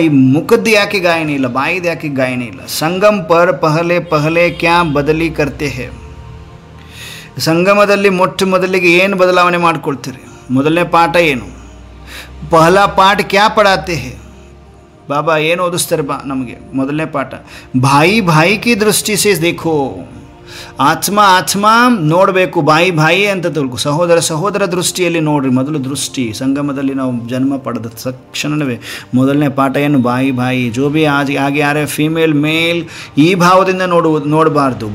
ಈ ಮುಖದ್ದು ಯಾಕೆ ಗಾಯನ ಇಲ್ಲ? ಬಾಯಿದು ಯಾಕೆ ಗಾಯನ ಇಲ್ಲ? ಸಂಗಮ ಪರ್ ಪಹಲೆ ಕ್ಯಾ ಬದಲಿ ಕರ್ತೆ ಹೇ? ಸಂಗಮದಲ್ಲಿ ಮೊಟ್ಟ ಮೊದಲಿಗೆ ಏನು ಬದಲಾವಣೆ ಮಾಡ್ಕೊಳ್ತೀರಿ? ಮೊದಲನೇ ಪಾಠ ಏನು? ಪಹಲಾ ಪಾಠ ಕ್ಯಾ ಪಡಾತೆ ಹೇ? ಬಾಬಾ ಏನು ಓದಿಸ್ತಾರೆ ನಮಗೆ? ಮೊದಲನೇ ಪಾಠ, ಭಾಯಿ ಕಿ ದೃಷ್ಟಿ ಸೇ ದೇಖೋ. ಆತ್ಮ ನೋಡಬೇಕು, ಬಾಯಿ ಅಂತ ತಿಳ್ಕೊ. ಸಹೋದರ ದೃಷ್ಟಿಯಲ್ಲಿ ನೋಡ್ರಿ. ಮೊದಲು ದೃಷ್ಟಿ. ಸಂಗಮದಲ್ಲಿ ನಾವು ಜನ್ಮ ಪಡೆದ ತಕ್ಷಣವೇ ಮೊದಲನೇ ಪಾಠ ಏನು? ಬಾಯಿ. ಜೋ ಬಿ ಆಗೆ ಯಾರೇ ಫೀಮೇಲ್ ಮೇಲ್ ಈ ಭಾವದಿಂದ ನೋಡಬಾರ್ದು.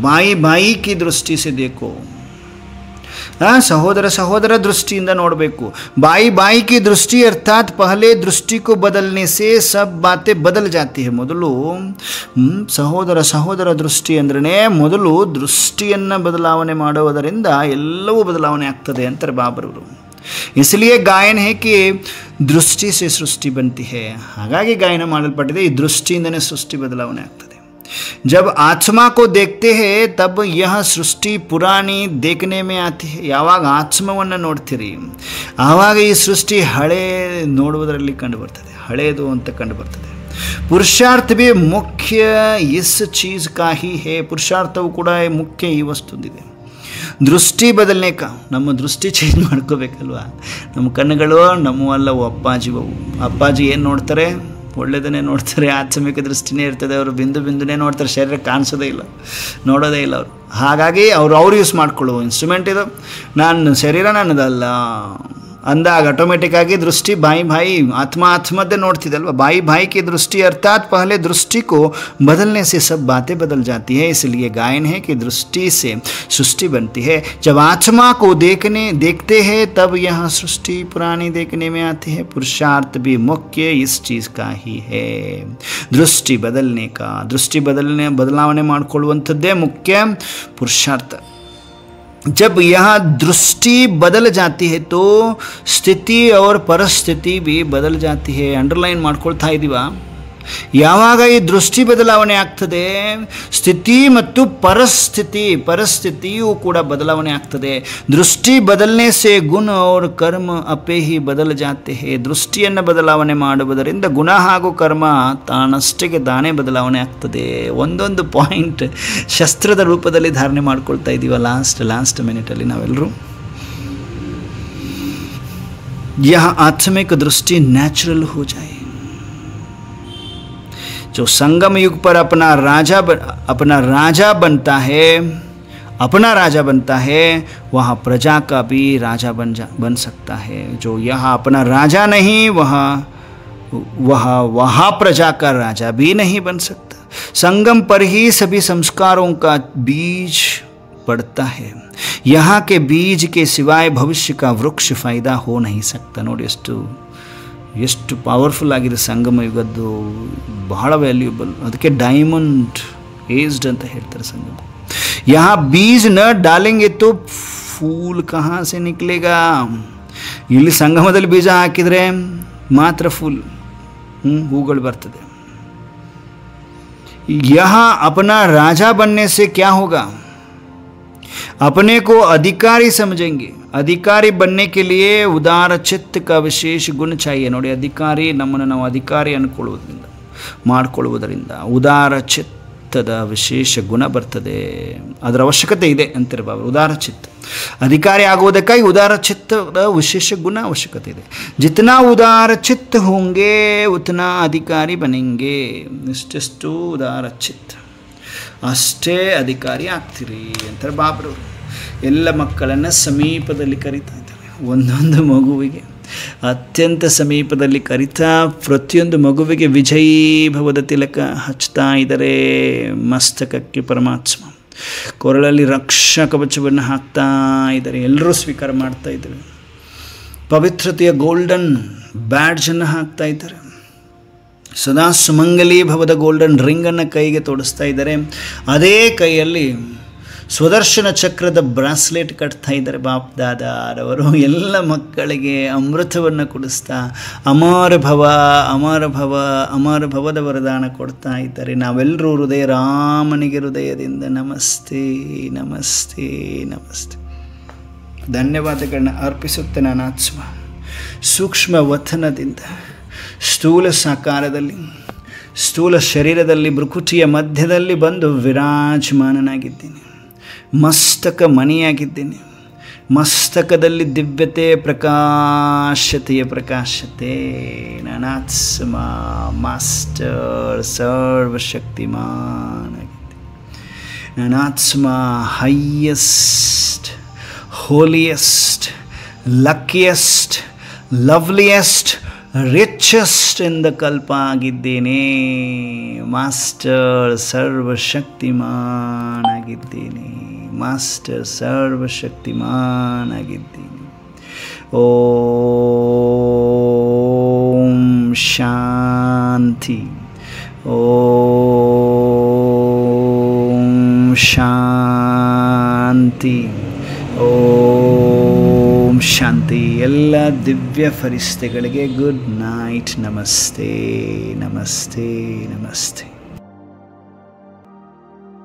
ಬಾಯಿ ಕಿ ದೃಷ್ಟಿ ಸೇ ದೇಖೋ. ಸಹೋದರ ಸಹೋದರ ದೃಷ್ಟಿಯಿಂದ ನೋಡಬೇಕು. ಬಾಯಿ ಕಿ ದೃಷ್ಟಿ ಅರ್ಥಾತ್ ಪಹಲೆ ದೃಷ್ಟಿ ಕೋ ಬದಲ್ನೆ ಸೇ ಸಬ್ ಬಾತೆ ಬದಲ್ ಜಾತಿ ಹೈ. ಮೊದಲು ಸಹೋದರ ಸಹೋದರ ದೃಷ್ಟಿ ಅಂದ್ರೆ ಮೊದಲು ದೃಷ್ಟಿಯನ್ನು ಬದಲಾವಣೆ ಮಾಡುವುದರಿಂದ ಎಲ್ಲವೂ ಬದಲಾವಣೆ ಆಗ್ತದೆ ಅಂತಾರೆ ಬಾಬರವರು. इसलिए गायन है कि दृष्टि से सृष्टि बनती है. ಹಾಗಾಗಿ ಗಾಯನ ಮಾಡಲ್ಪಟ್ಟಿದೆ, ಈ ದೃಷ್ಟಿಯಿಂದನೇ ಸೃಷ್ಟಿ ಬದಲಾವಣೆ ಆಗ್ತದೆ. जब आत्मा को देखते हैं तब यह सृष्टि पुरानी देखने में आती है. ಯಾವಾಗ ಆತ್ಮವನ್ನು ನೋಡ್ತೀರಿ ಆವಾಗ ಈ ಸೃಷ್ಟಿ ಹಳೆ ನೋಡುವುದರಲ್ಲಿ ಕಂಡು ಬರ್ತದೆ, ಹಳೆಯದು ಅಂತ ಕಂಡು ಬರ್ತದೆ. ಪುರುಷಾರ್ಥ भी ಮುಖ್ಯ इस चीज़ का ही है. ಪುರುಷಾರ್ಥವು ಕೂಡ ಮುಖ್ಯ ಈ ವಸ್ತುಂದಿದೆ. ದೃಷ್ಟಿ ಬದಲನೇಕ ನಮ್ಮ ದೃಷ್ಟಿ ಚೇಂಜ್ ಮಾಡ್ಕೋಬೇಕಲ್ವ. ನಮ್ಮ ಕಣ್ಣುಗಳು ನಮ್ಮವಲ್ಲವು, ಅಪ್ಪಾಜಿವು. ಅಪ್ಪಾಜಿ ಏನು ನೋಡ್ತಾರೆ? ಒಳ್ಳೆಯದನ್ನೇ ನೋಡ್ತಾರೆ, ಆತ್ಮಿಕ ದೃಷ್ಟಿನೇ ಇರ್ತದೆ. ಅವರು ಬಿಂದುನೇ ನೋಡ್ತಾರೆ, ಶರೀರ ಕಾಣಿಸೋದೇ ಇಲ್ಲ, ನೋಡೋದೇ ಇಲ್ಲ ಅವರು. ಹಾಗಾಗಿ ಅವ್ರು ಯೂಸ್ ಮಾಡ್ಕೊಳ್ಳುವ ಇನ್ಸ್ಟ್ರೂಮೆಂಟ್ ಇದು. ನಾನು ಶರೀರ ನನ್ನದಲ್ಲ ಅಂದಾಗ ಆಟೋಮೆಟಿಕ್ಕಾಗಿ ದೃಷ್ಟಿ ಬಾಯಿ ಆತ್ಮದ್ದೇ ನೋಡ್ತಿದ್ದಲ್ವ. ಬಾಯಿ की दृष्टि अर्थात पहले दृष्टि को बदलने से सब बातें बदल जाती है. इसलिए गायन है कि दृष्टि से सृष्टि बनती है. जब आत्मा को देखते हैं तब यह सृष्टि पुरानी देखने में आती है. पुरुषार्थ भी मुख्य इस चीज़ का ही है. दृष्टि बदलने का, दृष्ಟಿ ಬದಲಾವಣೆ ಮಾಡಿಕೊಳ್ಳುವಂಥದ್ದೇ ಮುಖ್ಯ ಪುರುಷಾರ್ಥ. जब यह दृष्टि बदल जाती है तो स्थिति और परिस्थिति भी बदल जाती है. अंडरलाइन ಮಾಡ್ಕೊಳ್ತಾ ಇದ್ದೀವಾ? ಯಾವಾಗ ಈ ದೃಷ್ಟಿ ಬದಲಾವಣೆ ಆಗ್ತದೆ, ಸ್ಥಿತಿ ಮತ್ತು ಪರಿಸ್ಥಿತಿಯೂ ಕೂಡ ಬದಲಾವಣೆ ಆಗ್ತದೆ. ದೃಷ್ಟಿ ಬದಲನೆ ಸೇ ಗುಣ और कर्म अपे ही बदल जाते हैं. ದೃಷ್ಟಿಯನ್ನು ಬದಲಾವಣೆ ಮಾಡುವುದರಿಂದ ಗುಣ ಹಾಗೂ ಕರ್ಮ ತಾನಷ್ಟಕ್ಕೆ ತಾನೇ ಬದಲಾವಣೆ ಆಗ್ತದೆ. ಒಂದೊಂದು ಪಾಯಿಂಟ್ ಶಸ್ತ್ರದ ರೂಪದಲ್ಲಿ ಧಾರಣೆ ಮಾಡ್ಕೊಳ್ತಾ ಇದ್ದೀವ ಲಾಸ್ಟ್ ಮಿನಿಟಲ್ಲಿ ನಾವೆಲ್ಲರೂ. यह आत्मिक दृष्टि नेचुरल हो जाए. जो संगम युग पर अपना राजा बनता है वह प्रजा का भी राजा बन सकता है. जो यहाँ अपना राजा नहीं वह प्रजा का राजा भी नहीं बन सकता. संगम पर ही सभी संस्कारों का बीज पड़ता है. यहाँ के बीज के सिवाय भविष्य का वृक्ष फायदा हो नहीं सकता. ನೋಡಿ ಎಷ್ಟು ಪವರ್ಫುಲ್ ಆಗಿದೆ ಸಂಗಮ ಯುಗದ್ದು, ಬಹಳ ವ್ಯಾಲ್ಯೂಬಲ್. ಅದಕ್ಕೆ ಡೈಮಂಡ್ ಏಜ್ಡ್ ಅಂತ ಹೇಳ್ತಾರೆ ಸಂಗಮ. यहाँ बीज न डालेंगे तो फूल कहाँ से निकलेगा. ಇಲ್ಲಿ ಸಂಗಮದಲ್ಲಿ ಬೀಜ ಹಾಕಿದರೆ ಮಾತ್ರ ಹೂಗಳು ಬರ್ತದೆ. यहाँ अपना राजा बनने से क्या होगा? अपने को अधिकारी समझेंगे. अधिकारी बनने के लिए उदार चित्त का विशेष गुण चाहिए. ನೋಡಿ, ಅಧಿಕಾರಿ ನಮ್ಮನ್ನು ನಾವು ಅಧಿಕಾರಿ ಮಾಡಿಕೊಳ್ಳುವುದರಿಂದ ಉದಾರ ಚಿತ್ತದ ವಿಶೇಷ ಗುಣ ಬರ್ತದೆ. ಅದರ ಅವಶ್ಯಕತೆ ಇದೆ ಅಂತಾರೆ ಬಾಬಾ. ಉದಾರ ಚಿತ್ತ अधिकारी ಆಗುವುದಕ್ಕಾಗಿ ಉದಾರ ಚಿತ್ತದ ವಿಶೇಷ ಗುಣ ಅವಶ್ಯಕತೆ ಇದೆ. जितना उदार चित्त होंगे उतना अधिकारी बनेंगे. ಇಷ್ಟೆಷ್ಟು ಉದಾರ ಚಿತ್ತ ಅಷ್ಟೇ ಅಧಿಕಾರಿ ಆಗ್ತೀರಿ ಅಂತಾರೆ ಬಾಬ್ರವರು. ಎಲ್ಲ ಮಕ್ಕಳನ್ನು ಸಮೀಪದಲ್ಲಿ ಕರಿತಾ ಇದ್ದಾರೆ. ಒಂದೊಂದು ಮಗುವಿಗೆ ಅತ್ಯಂತ ಸಮೀಪದಲ್ಲಿ ಕರಿತಾ ಪ್ರತಿಯೊಂದು ಮಗುವಿಗೆ ವಿಜಯೀ ಭವದ ತಿಲಕ ಹಚ್ತಾ ಇದ್ದಾರೆ. ಮಸ್ತಕಕ್ಕೆ ಪರಮಾತ್ಮ ಕೊರಳಲ್ಲಿ ರಕ್ಷಾ ಕವಚವನ್ನು ಹಾಕ್ತಾ ಇದ್ದಾರೆ. ಎಲ್ಲರೂ ಸ್ವೀಕಾರ ಮಾಡ್ತಾ ಇದ್ದಾರೆ. ಪವಿತ್ರತೆಯ ಗೋಲ್ಡನ್ ಬ್ಯಾಡ್ಜನ್ನು ಹಾಕ್ತಾ ಇದ್ದಾರೆ. ಸದಾ ಸುಮಂಗಲಿ ಭವದ ಗೋಲ್ಡನ್ ರಿಂಗನ್ನು ಕೈಗೆ ತೋಡಿಸ್ತಾ ಇದ್ದಾರೆ. ಅದೇ ಕೈಯಲ್ಲಿ ಸ್ವದರ್ಶನ ಚಕ್ರದ ಬ್ರಾಸ್ಲೆಟ್ ಕಟ್ತಾ ಇದ್ದಾರೆ ಬಾಪ್ ದಾದಾರವರು. ಎಲ್ಲ ಮಕ್ಕಳಿಗೆ ಅಮೃತವನ್ನು ಕುಡಿಸ್ತಾ ಅಮರ ಭವದ ವರದಾನ ಕೊಡ್ತಾ ಇದ್ದಾರೆ. ನಾವೆಲ್ಲರೂ ರಾಮನಿಗೆ ಹೃದಯದಿಂದ ನಮಸ್ತೆ ನಮಸ್ತೆ ನಮಸ್ತೆ ಧನ್ಯವಾದಗಳನ್ನ ಅರ್ಪಿಸುತ್ತೆ ನನ್ನ ಆತ್ಮ. ಸೂಕ್ಷ್ಮ ವತನದಿಂದ ಸ್ಥೂಲ ಸಾಕಾರದಲ್ಲಿ, ಸ್ಥೂಲ ಶರೀರದಲ್ಲಿ, ಭ್ರುಕುಟಿಯ ಮಧ್ಯದಲ್ಲಿ ಬಂದು ವಿರಾಜಮಾನನಾಗಿದ್ದೀನಿ. ಮಸ್ತಕ ಮಣಿಯಾಗಿದ್ದೀನಿ. ಮಸ್ತಕದಲ್ಲಿ ದಿವ್ಯತೆ, ಪ್ರಕಾಶತೆಯ ಪ್ರಕಾಶತೆ. ನಾನಾತ್ಮ ಮಾಸ್ಟರ್ ಸರ್ವಶಕ್ತಿಮಾನಾಗಿದ್ದೀನಿ. ನಾನಾತ್ಮ highest, holiest, luckiest, loveliest, richest ಎಂದ ಕಲ್ಪ ಆಗಿದ್ದೇನೆ. ಮಾಸ್ಟರ್ ಸರ್ವಶಕ್ತಿಮಾನಾಗಿದ್ದೇನೆ. ಮಾಸ್ಟರ್ ಸರ್ವಶಕ್ತಿಮಾನಾಗಿದ್ದೀನಿ. ಓಂ ಶಾಂತಿ. ಓಂ ಶಾಂತಿ. ಓಂ ಶಾಂತಿ. ಎಲ್ಲ ದಿವ್ಯ ಫರಿಸ್ತೆಗಳಿಗೆ ಗುಡ್ ನೈಟ್. ನಮಸ್ತೆ ನಮಸ್ತೆ ನಮಸ್ತೆ.